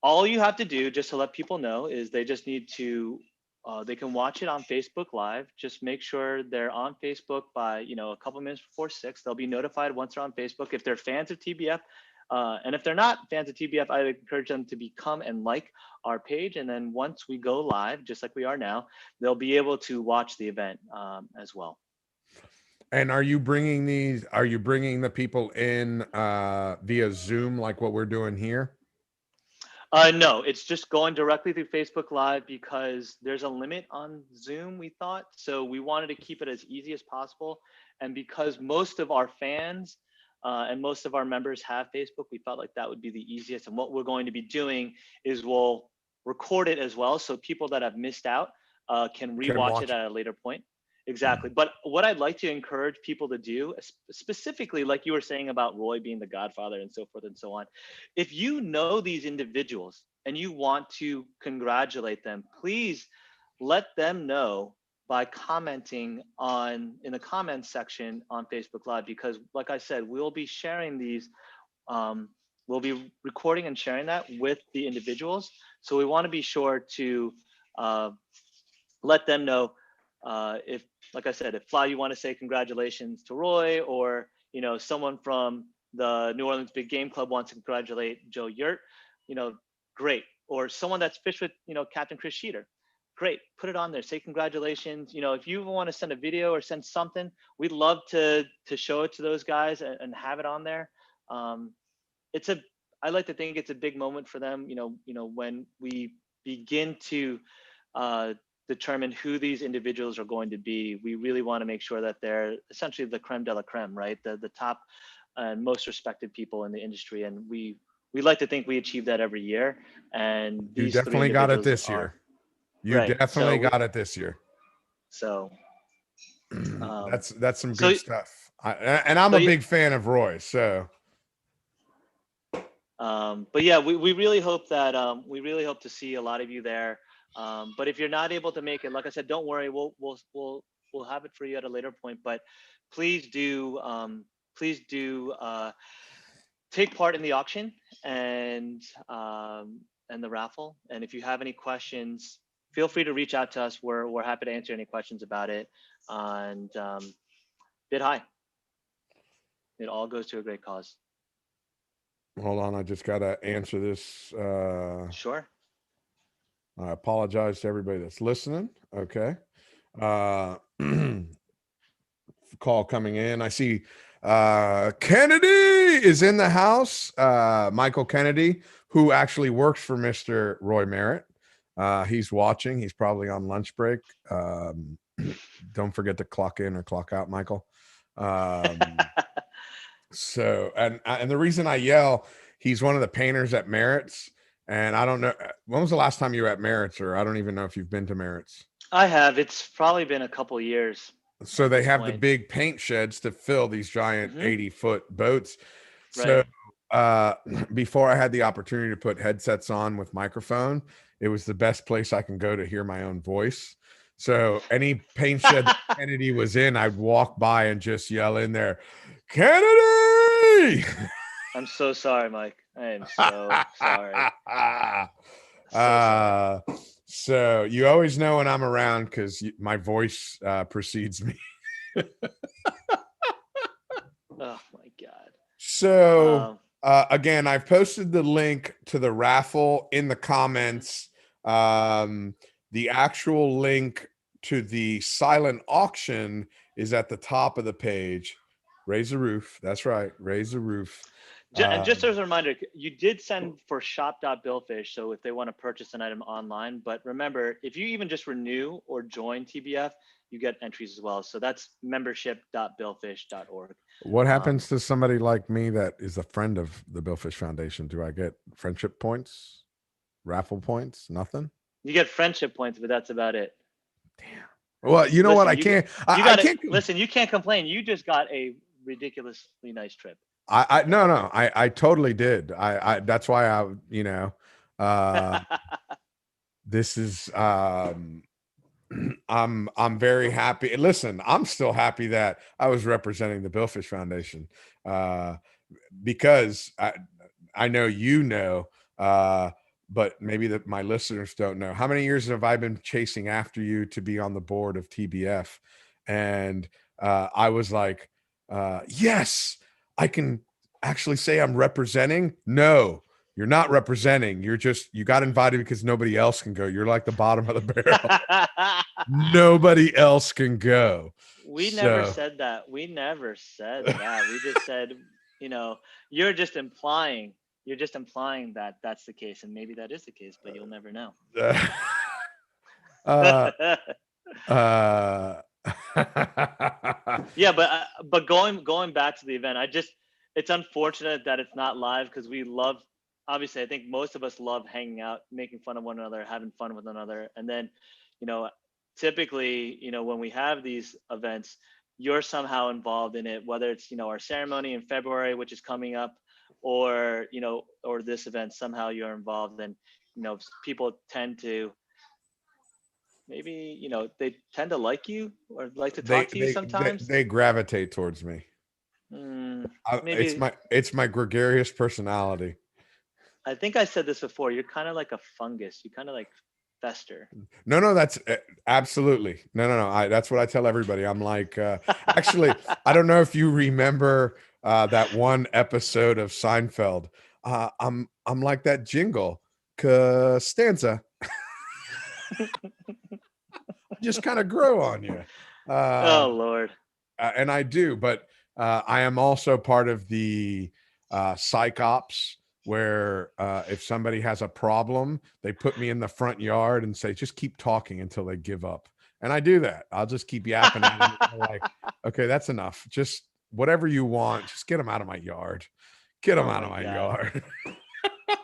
all you have to do, just to let people know, is they just need to they can watch it on Facebook Live. Just make sure they're on Facebook by a couple minutes before 6. They'll be notified once they're on Facebook. If they're fans of TBF, and if they're not fans of TBF, I encourage them to become and like our page. And then once we go live, just like we are now, they'll be able to watch the event as well. And are you bringing the people in via Zoom like what we're doing here? No, it's just going directly through Facebook Live because there's a limit on Zoom, we thought. So we wanted to keep it as easy as possible. And because most of our fans and most of our members have Facebook, we felt like that would be the easiest. And what we're going to be doing is we'll record it as well. So people that have missed out can rewatch it at a later point. Exactly. But what I'd like to encourage people to do, specifically, like you were saying about Roy being the godfather and so forth and so on, if you know these individuals and you want to congratulate them, please let them know by commenting in the comments section on Facebook Live, because like I said, we'll be sharing these we'll be recording and sharing that with the individuals. So we want to be sure to let them know if, like I said, if Fly, you want to say congratulations to Roy, or someone from the New Orleans Big Game Club wants to congratulate Joe Yurt, great. Or someone that's fished with Captain Chris Sheeter, great. Put it on there. Say congratulations. If you want to send a video or send something, we'd love to show it to those guys and have it on there. I like to think it's a big moment for them. When we begin to determine who these individuals are going to be, we really want to make sure that they're essentially the creme de la creme, right? The top and most respected people in the industry. And we like to think we achieve that every year. And You these definitely got it this year. You right. definitely got it this year. So that's some good stuff. I'm a big fan of Roy. So, but yeah, we really hope that we really hope to see a lot of you there. But if you're not able to make it, like I said, don't worry. We'll have it for you at a later point. But please do take part in the auction and the raffle. And if you have any questions, feel free to reach out to us. We're happy to answer any questions about it. And bid high. It all goes to a great cause. Hold on, I just got to answer this. Sure. I apologize to everybody that's listening. Okay. Call coming in. I see Kennedy is in the house. Michael Kennedy, who actually works for Mr. Roy Merritt. He's watching. He's probably on lunch break. Don't forget to clock in or clock out, Michael. So, and the reason I yell, he's one of the painters at Merritt's, and I don't know, when was the last time you were at Merritt's, or I don't even know if you've been to Merritt's. I have. It's probably been a couple of years. So they have the big paint sheds to fill these giant 80-foot boats. So before I had the opportunity to put headsets on with microphone, it was the best place I can go to hear my own voice. So any paint shed that Kennedy was in, I'd walk by and just yell in there, Kennedy! I'm so sorry, Mike. I am so sorry. So you always know when I'm around because my voice precedes me. Oh my God. So again, I've posted the link to the raffle in the comments. The actual link to the silent auction is at the top of the page. Raise the roof. That's right. Raise the roof. And just as a reminder, you did send for shop.billfish. So if they want to purchase an item online, but remember, if you even just renew or join TBF, you get entries as well. So that's membership.billfish.org. What happens to somebody like me that is a friend of the Billfish Foundation? Do I get friendship points, raffle points? Nothing? You get friendship points, but that's about it. Damn. Well, you know what? I can't. Listen, you can't complain. You just got a ridiculously nice trip. I totally did. That's why this is, I'm very happy. Listen, I'm still happy that I was representing the Billfish Foundation, because I know, but maybe my listeners don't know. How many years have I been chasing after you to be on the board of TBF? And I was like, yes, I can actually say I'm representing. No, you're not representing. You got invited because nobody else can go. You're like the bottom of the barrel. Nobody else can go. We never said that. We just said, you're just implying that that's the case, and maybe that is the case, but you'll never know. Yeah, but going back to the event, it's unfortunate that it's not live, because obviously I think most of us love hanging out, making fun of one another, having fun with one another. And then, typically, when we have these events, you're somehow involved in it, whether it's, our ceremony in February, which is coming up, or this event, somehow you're involved. And, people tend to, maybe, they tend to like you or like to talk to you sometimes. They gravitate towards me. Maybe It's my gregarious personality. I think I said this before. You're kind of like a fungus. You kind of like fester. No, that's absolutely no. That's what I tell everybody. I'm like, actually, I don't know if you remember that one episode of Seinfeld. I'm like that jingle, Costanza. Just kind of grow on you. Oh Lord. And I do, but I am also part of the psych ops where if somebody has a problem, they put me in the front yard and say, just keep talking until they give up. And I do that. I'll just keep yapping at them. Like, okay, that's enough. Just whatever you want, just get them out of my yard. Get them Oh out of my my God. yard.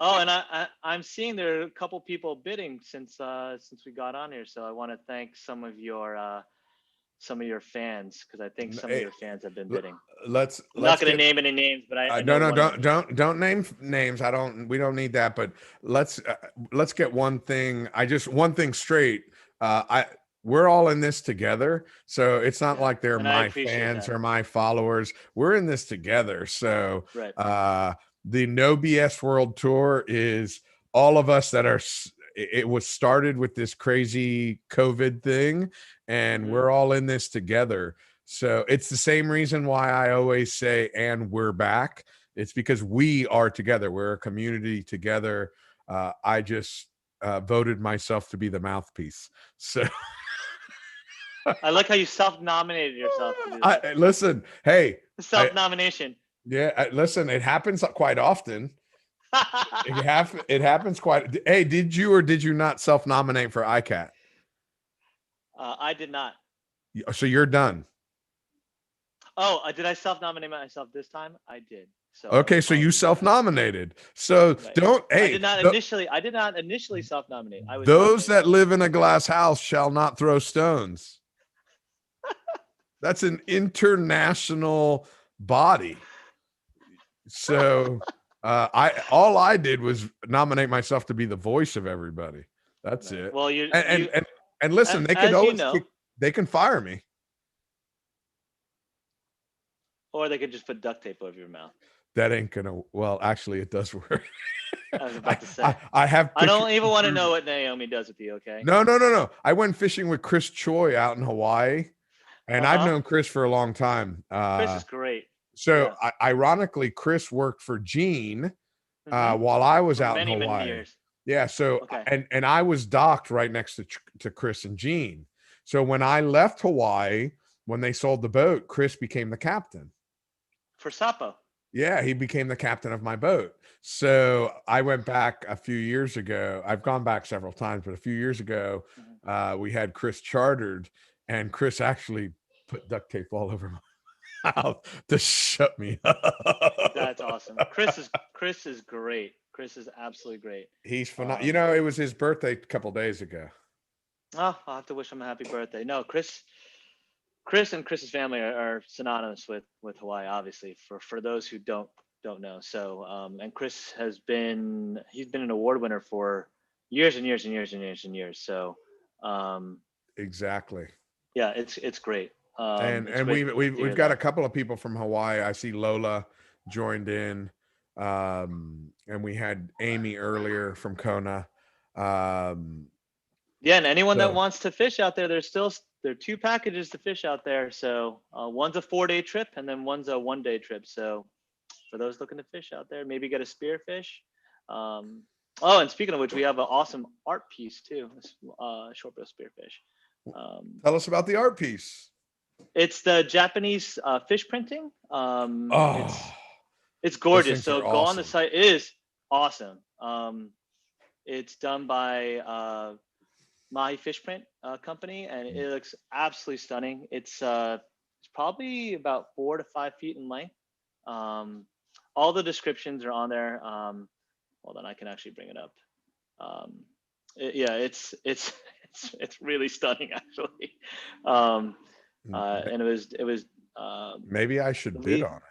Oh, and I'm seeing there are a couple people bidding since we got on here. So I want to thank some of your fans, because I think some of Hey, your fans have been bidding. let's I'm not going to get name any names, but I no, know one of them. don't name names. We don't need that. But let's get one thing. One thing straight. We're all in this together, so it's not Yeah, like they're and I my appreciate fans that. or my followers. We're in this together. So Right. the No BS World Tour is all of us that are. It was started with this crazy COVID thing, and we're all in this together. So it's the same reason why I always say, and we're back. It's because we are together. We're a community together. I just voted myself to be the mouthpiece. So I like how you self-nominated yourself to do that. Listen, hey, Self-nomination. Listen, it happens quite often. It happens quite. Hey, did you or did you not self-nominate for ICAT? I did not. So you're done. Oh, did I self-nominate myself this time? I did. So okay, so you self-nominated. So right. don't. Hey, I did not initially self-nominate. I was those that nominated. live in a glass house shall not throw stones. That's an international body. So all I did was nominate myself to be the voice of everybody. That's Right. it. Well, And listen, they could always they can fire me. Or they could just put duct tape over your mouth. That ain't gonna. Well, actually, it does work. I was about to say. I have. I don't even want to know what Naomi does with you. Okay. No. I went fishing with Chris Choi out in Hawaii, and I've known Chris for a long time. Chris is great. So ironically, Chris worked for Gene while I was out in Hawaii. Many years. Yeah. So and I was docked right next to Chris and Gene. So when I left Hawaii, when they sold the boat, Chris became the captain. For Sapo. Yeah, he became the captain of my boat. So I went back a few years ago. I've gone back several times, but a few years ago, we had Chris chartered, and Chris actually put duct tape all over my mouth to shut me up. That's awesome. Chris is great. Chris is absolutely great. He's phenomenal. It was his birthday a couple days ago. Oh, I'll have to wish him a happy birthday. No, Chris and Chris's family are synonymous with Hawaii, obviously, for those who don't know. So and Chris he's been an award winner for years and years and years and years and years. So exactly. Yeah, it's great. And we've got a couple of people from Hawaii. I see Lola joined in. And we had Amy earlier from Kona. Yeah, and anyone that wants to fish out there, there are 2 packages to fish out there. So one's a 4-day trip, and then one's a 1-day trip. So for those looking to fish out there, maybe get a spearfish. Oh, and speaking of which, we have an awesome art piece too, short bill spearfish. Tell us about the art piece. It's the Japanese fish printing. It's gorgeous. So go on the site. It is awesome. It's done by Mahi Fish Print company, and it looks absolutely stunning. It's probably about 4 to 5 feet in length. All the descriptions are on there. Hold on, I can actually bring it up. It's really stunning, actually. And it was. Maybe I should bid on it.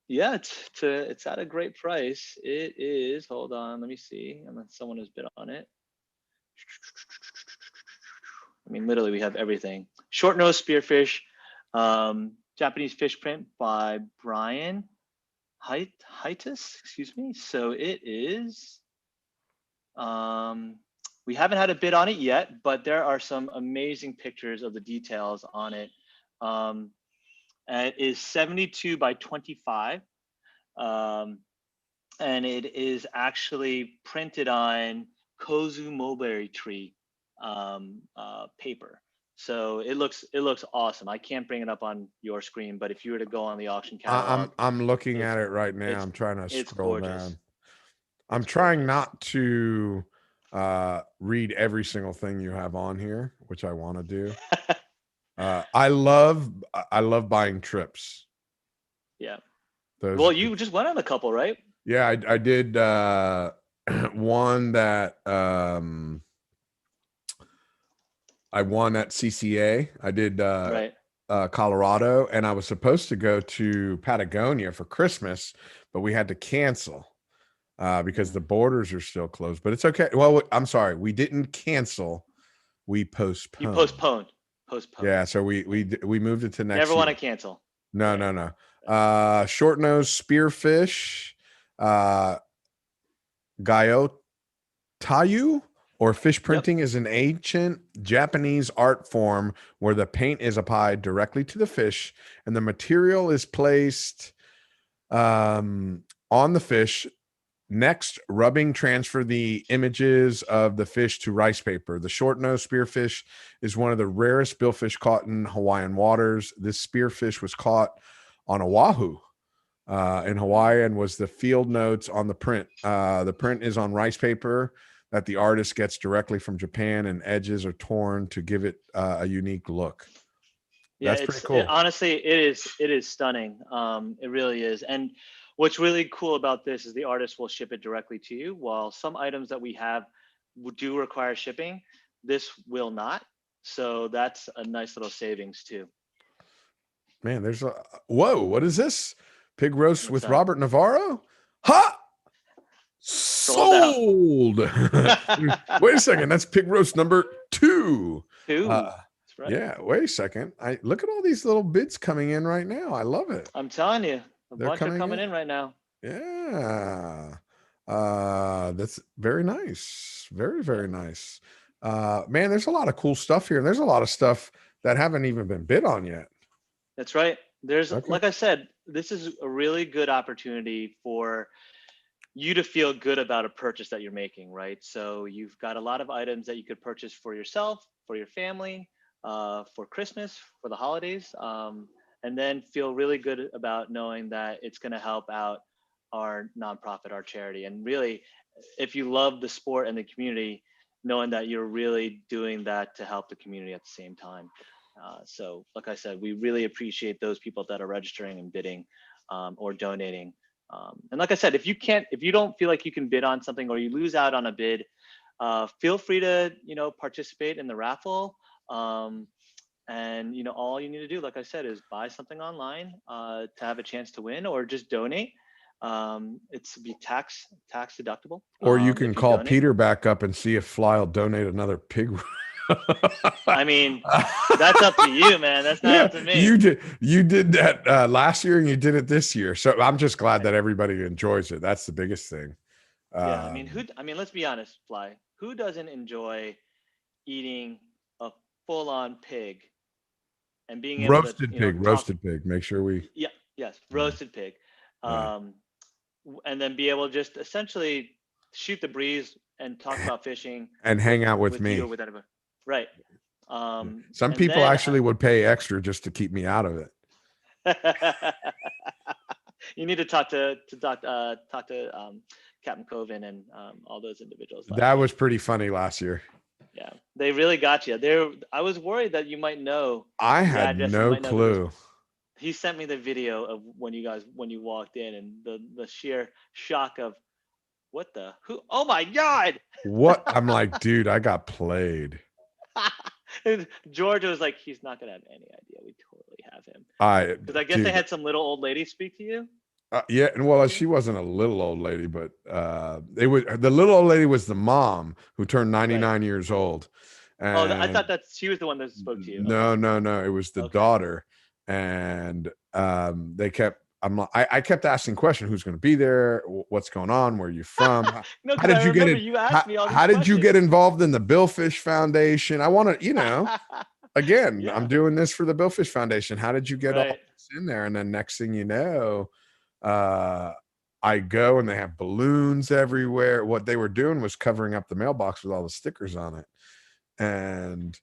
Yeah, it's at a great price. It is. Hold on, let me see. Someone has bid on it. I mean, literally, we have everything. Short nose spearfish, Japanese fish print by Brian. hiatus, excuse me. So it is, we haven't had a bid on it yet, but there are some amazing pictures of the details on it. And it is 72 by 25. And it is actually printed on Kozu mulberry tree paper. So it looks awesome. I can't bring it up on your screen, but if you were to go on the auction catalog, I'm looking at it's it right now. it's I'm trying to it's scroll gorgeous. down. I'm It's trying gorgeous. not to read every single thing you have on here, which I want to do. I love buying trips. Yeah. Those, Well, you just went on a couple, right? yeah, I did one that I won at CCA. I did Right. Colorado, and I was supposed to go to Patagonia for Christmas, but we had to cancel because the borders are still closed. But it's okay. Well, I'm sorry, we didn't cancel. We You postponed. postponed. Postponed. Yeah, so we moved it to next Never want to year. cancel. No, Right. no, no. Short nose spearfish, uh, Gyotayu, or fish Yep. printing, is an ancient Japanese art form where the paint is applied directly to the fish and the material is placed on the fish. Next, rubbing transfer the images of the fish to rice paper. The short-nosed spearfish is one of the rarest billfish caught in Hawaiian waters. This spearfish was caught on Oahu in Hawaii and was the field notes on the print. The print is on rice paper that the artist gets directly from Japan, and edges are torn to give it a unique look. Yeah, That's pretty cool. honestly, it is stunning. It really is. And what's really cool about this is the artist will ship it directly to you. While some items that we have do require shipping, this will not. So that's a nice little savings too. Man, there's a whoa, what is this? Pig roast What's with that? Robert Navarro? Ha! Sold out. Sold. Wait a second, that's pig roast number 2. Two. That's right. Yeah, wait a second. I look at all these little bids coming in right now. I love it. I'm telling you, a They're bunch are coming coming in. in right now. Yeah. That's very nice. Very, very nice. Man, there's a lot of cool stuff here. And there's a lot of stuff that haven't even been bid on yet. That's right. There's, Okay. like I said, this is a really good opportunity for you to feel good about a purchase that you're making, right? So you've got a lot of items that you could purchase for yourself, for your family, for Christmas, for the holidays, and then feel really good about knowing that it's going to help out our nonprofit, our charity. And really, if you love the sport and the community, knowing that you're really doing that to help the community at the same time. So like I said, we really appreciate those people that are registering and bidding or donating. And like I said, if you don't feel like you can bid on something or you lose out on a bid, feel free to, participate in the raffle. And, all you need to do, like I said, is buy something online to have a chance to win, or just donate. It's be tax deductible. Or you can if you call donate. Peter back up and see if Fly will donate another pig. I mean, that's up to you, man. That's not up to me. You did that last year and you did it this year. So I'm just glad that everybody enjoys it. That's the biggest thing. Yeah, I mean, let's be honest, Fly. Who doesn't enjoy eating a full-on pig and being able to, roasted pig. Make sure we. Yeah, yes, roasted pig, Yeah. and then be able to just essentially shoot the breeze and talk about fishing and hang out with me. you or with anybody. Right. Some people actually would pay extra just to keep me out of it. You need to talk to Captain Coven and all those individuals. That was pretty funny last year. Yeah, they really got you. I was worried that you might know. I had no clue. He sent me the video of when you walked in, and the sheer shock of who? Oh my God! What? I'm like, dude, I got played. George was like, he's not gonna have any idea. We totally have him. Because I guess they had some little old lady speak to you. Yeah, and well, she wasn't a little old lady, but the little old lady was the mom who turned 99 years old. And I thought that she was the one that spoke to you. No, it was the daughter, and they kept. I kept asking questions: who's going to be there? What's going on? Where are you from? No, How because I did you get remember in? you asked me all these How did you questions. get involved in the Billfish Foundation? I want to, again, Yeah. I'm doing this for the Billfish Foundation. How did you get all Right. this in there? And then next thing you know, I go and they have balloons everywhere. What they were doing was covering up the mailbox with all the stickers on it. And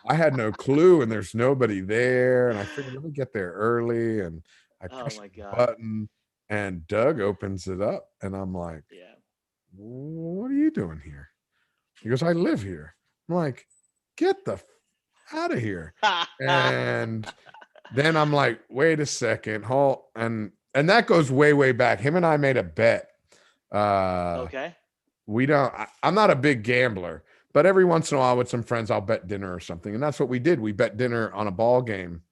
I had no clue, and there's nobody there. And I figured, let me get there early. And I Oh press my the God. button, and Doug opens it up. And I'm like, Yeah. what are you doing here? He goes, I live here. I'm like, get the out of here. And then I'm like, wait a second, hold, and that goes way back. Him and I made a bet. Okay. We don't. I'm not a big gambler, but every once in a while with some friends, I'll bet dinner or something, and that's what we did. We bet dinner on a ball game,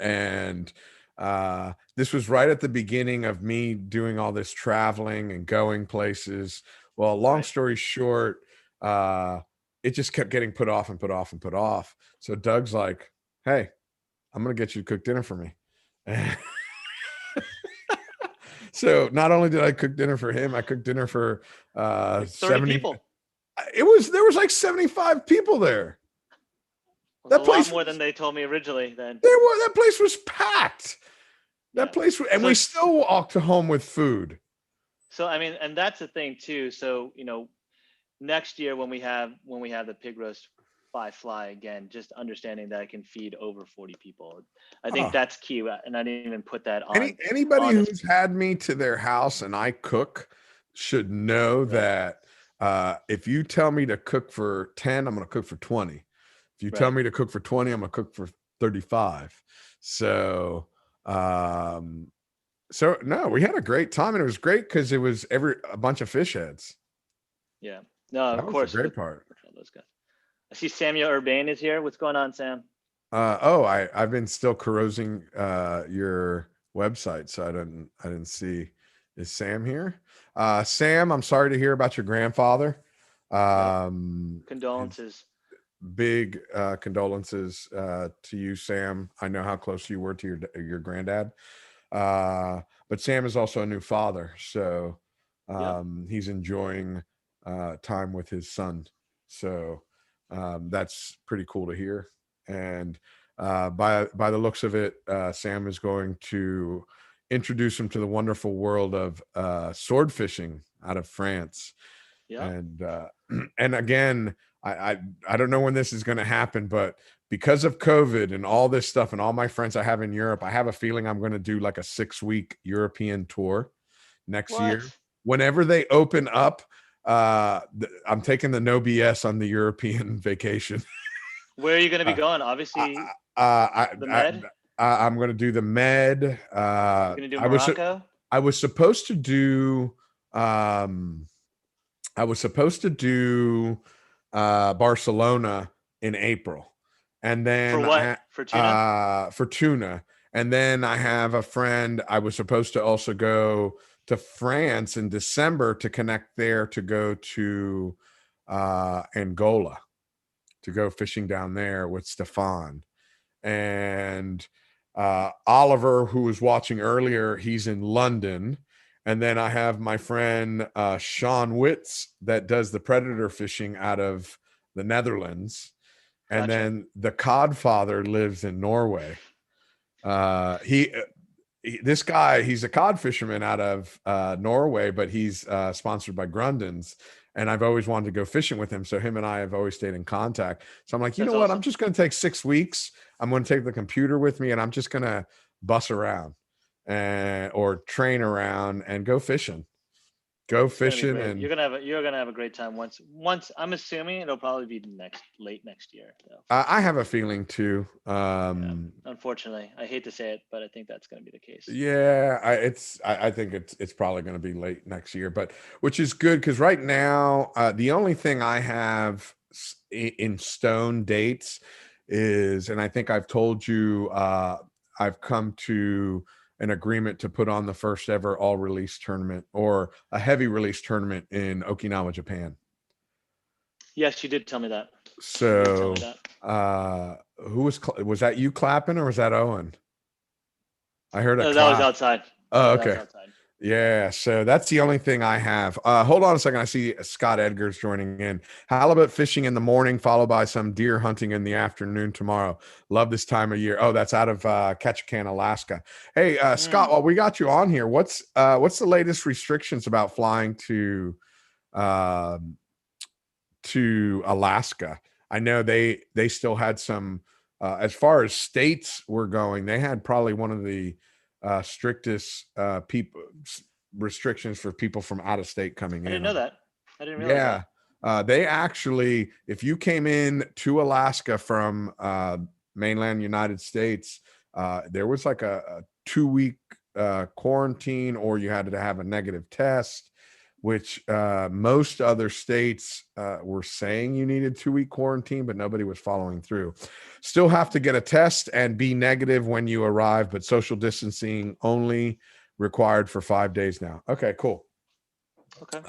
and this was right at the beginning of me doing all this traveling and going places. Well, long Right. story short, it just kept getting put off and put off and put off. So Doug's like, hey, I'm going to get you to cook dinner for me. So not only did I cook dinner for him, I cooked dinner for Like 30 70. people. There was like 75 people there. It was That a lot place more than they told me originally then. that place was packed. Yeah. That place, and So we it's- still walked home with food. So I mean, and that's the thing too. So, next year when we have the pig roast by Fly again, just understanding that I can feed over 40 people. I think Oh, that's key. And I didn't even put that on anybody on this. who's had me to their house and I cook should know Right. that if you tell me to cook for 10, I'm going to cook for 20. If you tell Right. me to cook for 20, I'm going to cook for 35. So, no, we had a great time, and it was great because it was a bunch of fish heads. Yeah. No, That of was the course. great part. With all those guys. I see Samuel Urbane is here. What's going on, Sam? I've been still perusing your website, so I didn't see. Is Sam here? Sam, I'm sorry to hear about your grandfather. Yep. His Condolences. big condolences to you, Sam. I know how close you were to your granddad. But Sam is also a new father, so Yep. he's enjoying time with his son. So that's pretty cool to hear. And by the looks of it, Sam is going to introduce him to the wonderful world of sword fishing out of France. Yep. And and again, I don't know when this is going to happen, but because of COVID and all this stuff and all my friends I have in Europe, I have a feeling I'm going to do like a 6-week European tour next year. What? Whenever they open up, I'm taking the no BS on the European vacation. Where are you going to be Uh, going? Obviously, the I, Med. I'm going to do the Med. You're going to do Morocco. I was supposed to do um, Barcelona in April, and For then what? For Tuna? for Tuna, and then I have a friend. I was supposed to also go to France in December to connect there to go to Angola to go fishing down there with Stefan and Oliver, who was watching earlier. He's in London. And then I have my friend Sean Witz that does the predator fishing out of the Netherlands. And Gotcha. then the Codfather lives in Norway. This guy, he's a cod fisherman out of Norway, but he's sponsored by Grundens. And I've always wanted to go fishing with him. So him and I have always stayed in contact. So I'm like, you That's know what? I'm awesome. just going to take 6 weeks. I'm going to take the computer with me and I'm just going to bus around or train around and go fishing. Go It's gonna be fishing. great. And You're gonna have a great time once I'm assuming it'll probably be late next year though. I have a feeling too. Yeah. Unfortunately, I hate to say it, but I think that's gonna be the case. Yeah, I think it's probably going to be late next year, but which is good because right now the only thing I have in stone dates is, and I think I've told you, I've come to an agreement to put on the first ever all release tournament or a heavy release tournament in Okinawa, Japan. Yes, you did tell me that. You did tell So me that. who was that you clapping or was that Owen? I heard a No, that was clap. outside. Oh, That was okay. outside. Yeah, so that's the only thing I have. Hold on a second. I see Scott Edgar's joining in. Halibut fishing in the morning, followed by some deer hunting in the afternoon tomorrow. Love this time of year. Oh, that's out of Ketchikan, Alaska. Hey, Scott, while we got you on here, what's the latest restrictions about flying to Alaska? I know they still had some. As far as states were going, they had probably one of the strictest people restrictions for people from out of state coming in. I didn't know that. I didn't realize that. Yeah, they actually, if you came in to Alaska from mainland United States, there was like a 2-week quarantine, or you had to have a negative test, which most other states were saying you needed 2-week quarantine, but nobody was following through. Still have to get a test and be negative when you arrive, but social distancing only required for 5 days now. Okay, cool. Okay.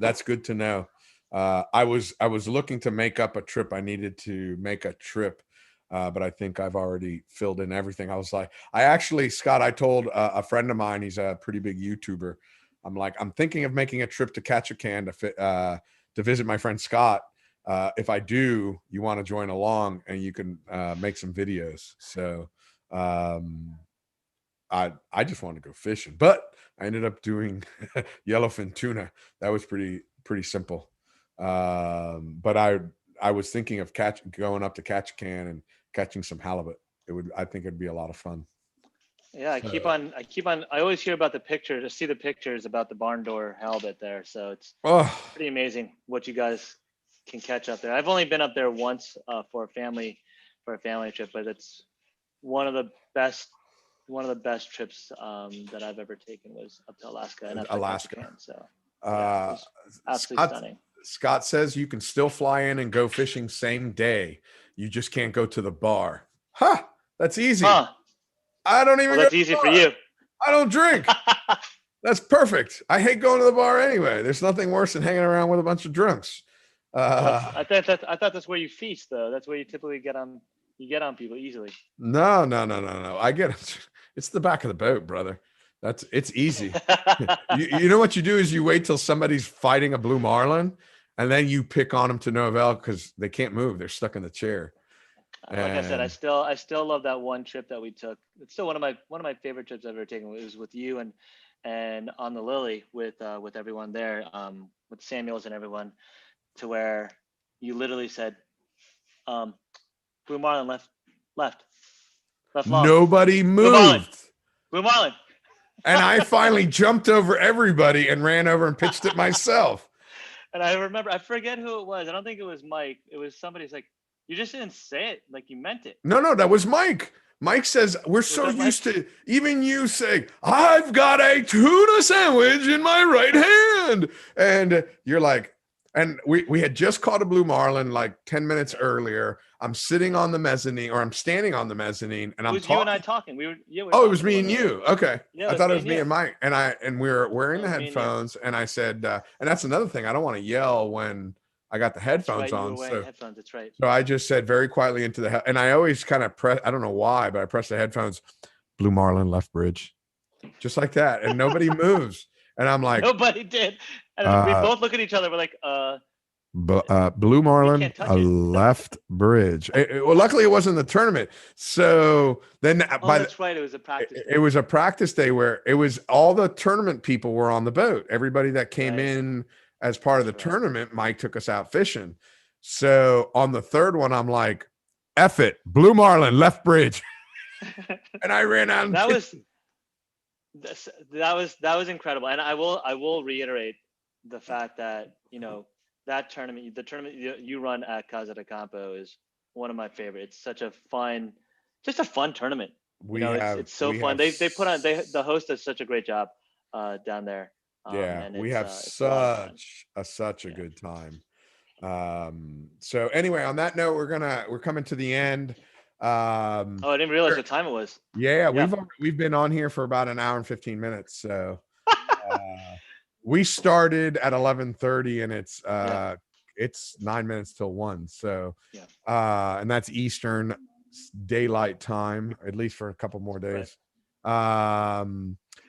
That's good to know. I was looking to make up a trip. I needed to make a trip, but I think I've already filled in everything. I was like, Scott, I told a friend of mine, he's a pretty big YouTuber. I'm like, I'm thinking of making a trip to Ketchikan to visit my friend Scott. If I do, you want to join along and you can make some videos. So I just wanted to go fishing, but I ended up doing yellowfin tuna. That was pretty simple. But I was thinking of going up to Ketchikan and catching some halibut. I think it'd be a lot of fun. Yeah, I always hear about the pictures. I see the pictures about the barn door halibut there. So it's pretty amazing what you guys can catch up there. I've only been up there once for a family trip, but it's one of the best trips that I've ever taken was up to Alaska, and Alaska. So yeah, it was absolutely stunning. Scott says you can still fly in and go fishing same day. You just can't go to the bar. Huh? That's easy. Huh. I don't even. Well, that's easy for you. I don't drink. That's perfect. I hate going to the bar anyway. There's nothing worse than hanging around with a bunch of drunks. I thought that's where you feast, though. That's where you typically get on. You get on people easily. No. I get it. It's the back of the boat, brother. It's easy. you know what you do is you wait till somebody's fighting a blue marlin, and then you pick on them to no avail because they can't move. They're stuck in the chair. Like I said, I still love that one trip that we took. It's still one of my favorite trips I've ever taken. It was with you and on the Lily with everyone there, with Samuels and everyone, to where you literally said, blue marlin left long. Nobody moved. Blue marlin. And I finally jumped over everybody and ran over and pitched it myself. And I remember, I forget who it was. I don't think it was Mike. It was somebody's like, you just didn't say it like you meant it. No, that was Mike. Mike says, we're so used to even you say, I've got a tuna sandwich in my right hand. And you're like, and we had just caught a blue marlin like 10 minutes earlier. I'm sitting on the mezzanine, or I'm standing on the mezzanine, and I'm talking. You and I talking. It was me and you. Okay. Yeah, I thought it was me and Mike. And we were wearing the headphones, and I said, and that's another thing. I don't want to yell when I got the headphones on. So headphones, that's right. So I just said very quietly into the and I always kind of press, I don't know why, but I press the headphones, blue marlin left bridge, just like that, and nobody moves. And I'm like, nobody did. And we both look at each other. We're like, blue marlin, a left bridge. Well, luckily it wasn't the tournament. So then that's right. It was a practice. It was a practice day where it was all the tournament people were on the boat. Everybody that came in as part of the tournament, Mike took us out fishing. So on the third one, I'm like, F it, blue marlin, left bridge. And I ran out. That was incredible. And I will reiterate the fact that, that tournament, the tournament you run at Casa de Campo is one of my favorites. It's such a fun tournament. It's so fun. They put on, the host does such a great job down there. And we have such a good time. So anyway, on that note, we're coming to the end. I didn't realize what time it was. Yeah. We've been on here for about an hour and 15 minutes. So we started at 11:30 and it's 9 minutes till 1. So and that's Eastern Daylight Time, at least for a couple more days.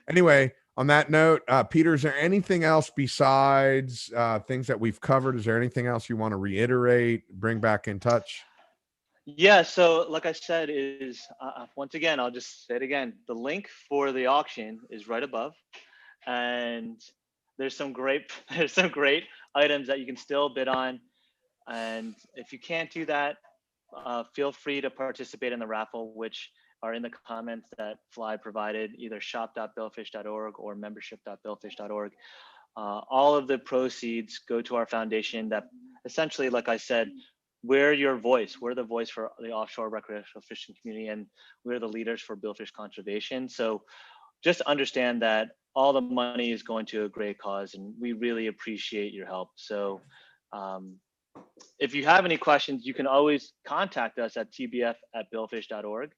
Anyway, on that note, Peter, is there anything else besides things that we've covered? Is there anything else you want to reiterate, bring back in touch? Yeah, so like I said, is once again, I'll just say it again. The link for the auction is right above, and there's some great items that you can still bid on. And if you can't do that, feel free to participate in the raffle, which are in the comments that Fly provided, either shop.billfish.org or membership.billfish.org. All of the proceeds go to our foundation that essentially, like I said, we're your voice. We're the voice for the offshore recreational fishing community, and we're the leaders for billfish conservation. So just understand that all the money is going to a great cause, and we really appreciate your help. So if you have any questions, you can always contact us at tbf@billfish.org.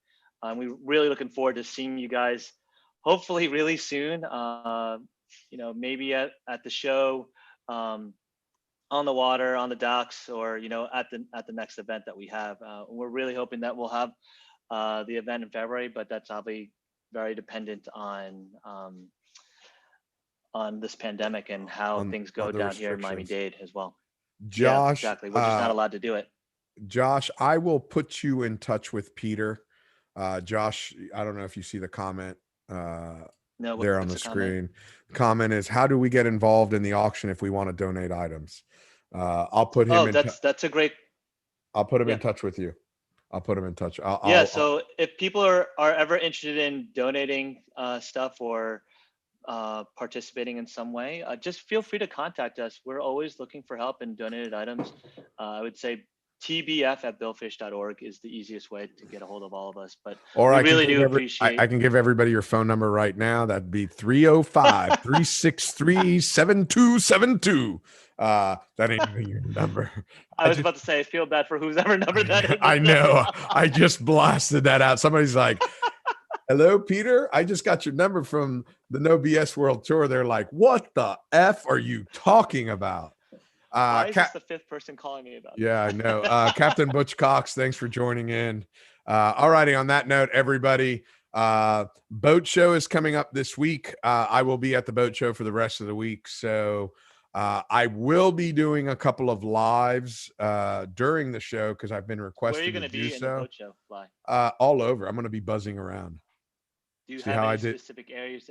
We're really looking forward to seeing you guys, hopefully really soon. Maybe at the show, on the water, on the docks, or at the next event that we have. We're really hoping that we'll have the event in February, but that's probably very dependent on this pandemic and how things go down here in Miami-Dade as well. Josh, yeah, exactly. We're just not allowed to do it. Josh, I will put you in touch with Peter. Josh, I don't know if you see the comment there on the screen. Comment is, how do we get involved in the auction if we want to donate items? I'll put him that's a great. I'll put him in touch with you. I'll put him in touch. So if people are ever interested in donating stuff or participating in some way, just feel free to contact us. We're always looking for help in donated items. I would say tbf@billfish.org is the easiest way to get a hold of all of us. But I can give everybody your phone number right now. That'd be 305-363-7272. That ain't even your number. I was about to say, I feel bad for whoever number that is. I know. I just blasted that out. Somebody's like, hello, Peter. I just got your number from the No BS World Tour. They're like, what the F are you talking about? Why is this the fifth person calling me about? Yeah, I know. Captain Butch Cox, thanks for joining in. All righty. On that note, everybody, boat show is coming up this week. I will be at the boat show for the rest of the week. So I will be doing a couple of lives during the show because I've been requested. Where are you going to be in the boat show, Fly? All over. I'm going to be buzzing around. Do you have any specific areas?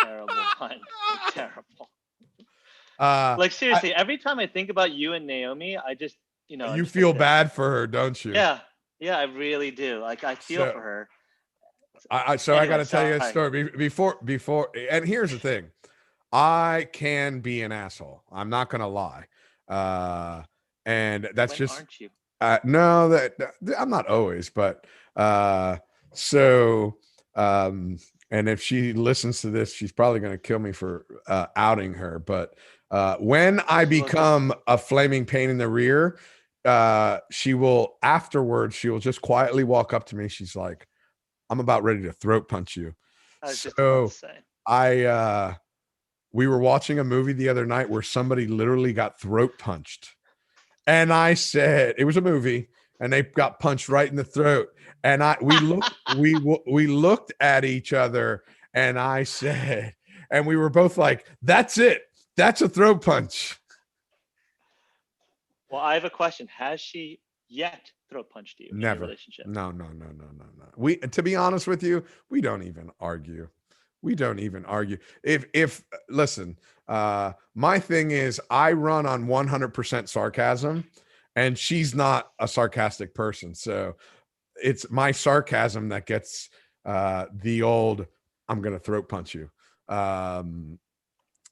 Terrible pun. Terrible. Like seriously, every time I think about you and Naomi, I just you feel bad for her, don't you? Yeah, I really do. Like I feel for her. I got to tell you a story before. And here's the thing, I can be an asshole. I'm not gonna lie, and that's aren't you? No, that I'm not always, but and if she listens to this, she's probably going to kill me for outing her. But when I become a flaming pain in the rear, she will just quietly walk up to me. She's like, I'm about ready to throat punch you. We were watching a movie the other night where somebody literally got throat punched. And I said, it was a movie and they got punched right in the throat. And we looked at each other and I said, and we were both like, that's it. That's a throat punch. Well, I have a question. Has she yet throat punched you? Never. In a relationship? No. To be honest with you, we don't even argue. Listen, my thing is I run on 100% sarcasm and she's not a sarcastic person. So it's my sarcasm that gets the old, I'm going to throat punch you. I'm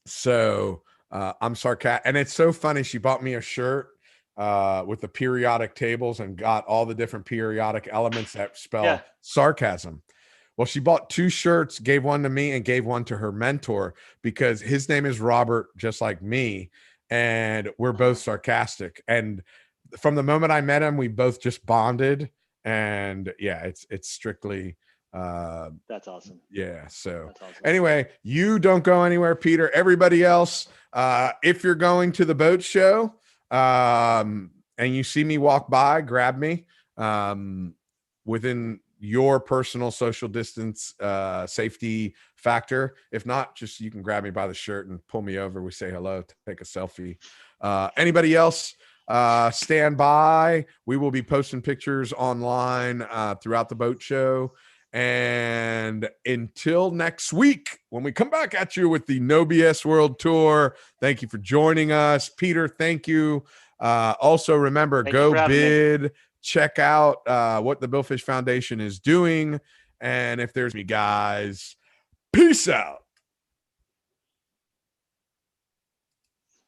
sarcastic. And it's so funny. She bought me a shirt with the periodic tables and got all the different periodic elements that spell sarcasm. Well, she bought 2 shirts, gave one to me and gave one to her mentor because his name is Robert, just like me. And we're both sarcastic. And from the moment I met him, we both just bonded. And yeah, it's strictly. That's awesome. Yeah. So awesome. Anyway, you don't go anywhere, Peter. Everybody else, if you're going to the boat show and you see me walk by, grab me. within your personal social distance safety factor. If not, just you can grab me by the shirt and pull me over. We say hello, take a selfie. Anybody else, stand by. We will be posting pictures online throughout the boat show. And until next week, when we come back at you with the No BS World Tour, thank you for joining us. Peter, thank you. Also, remember, go bid. Check out what the Billfish Foundation is doing. And if there's me, guys, peace out.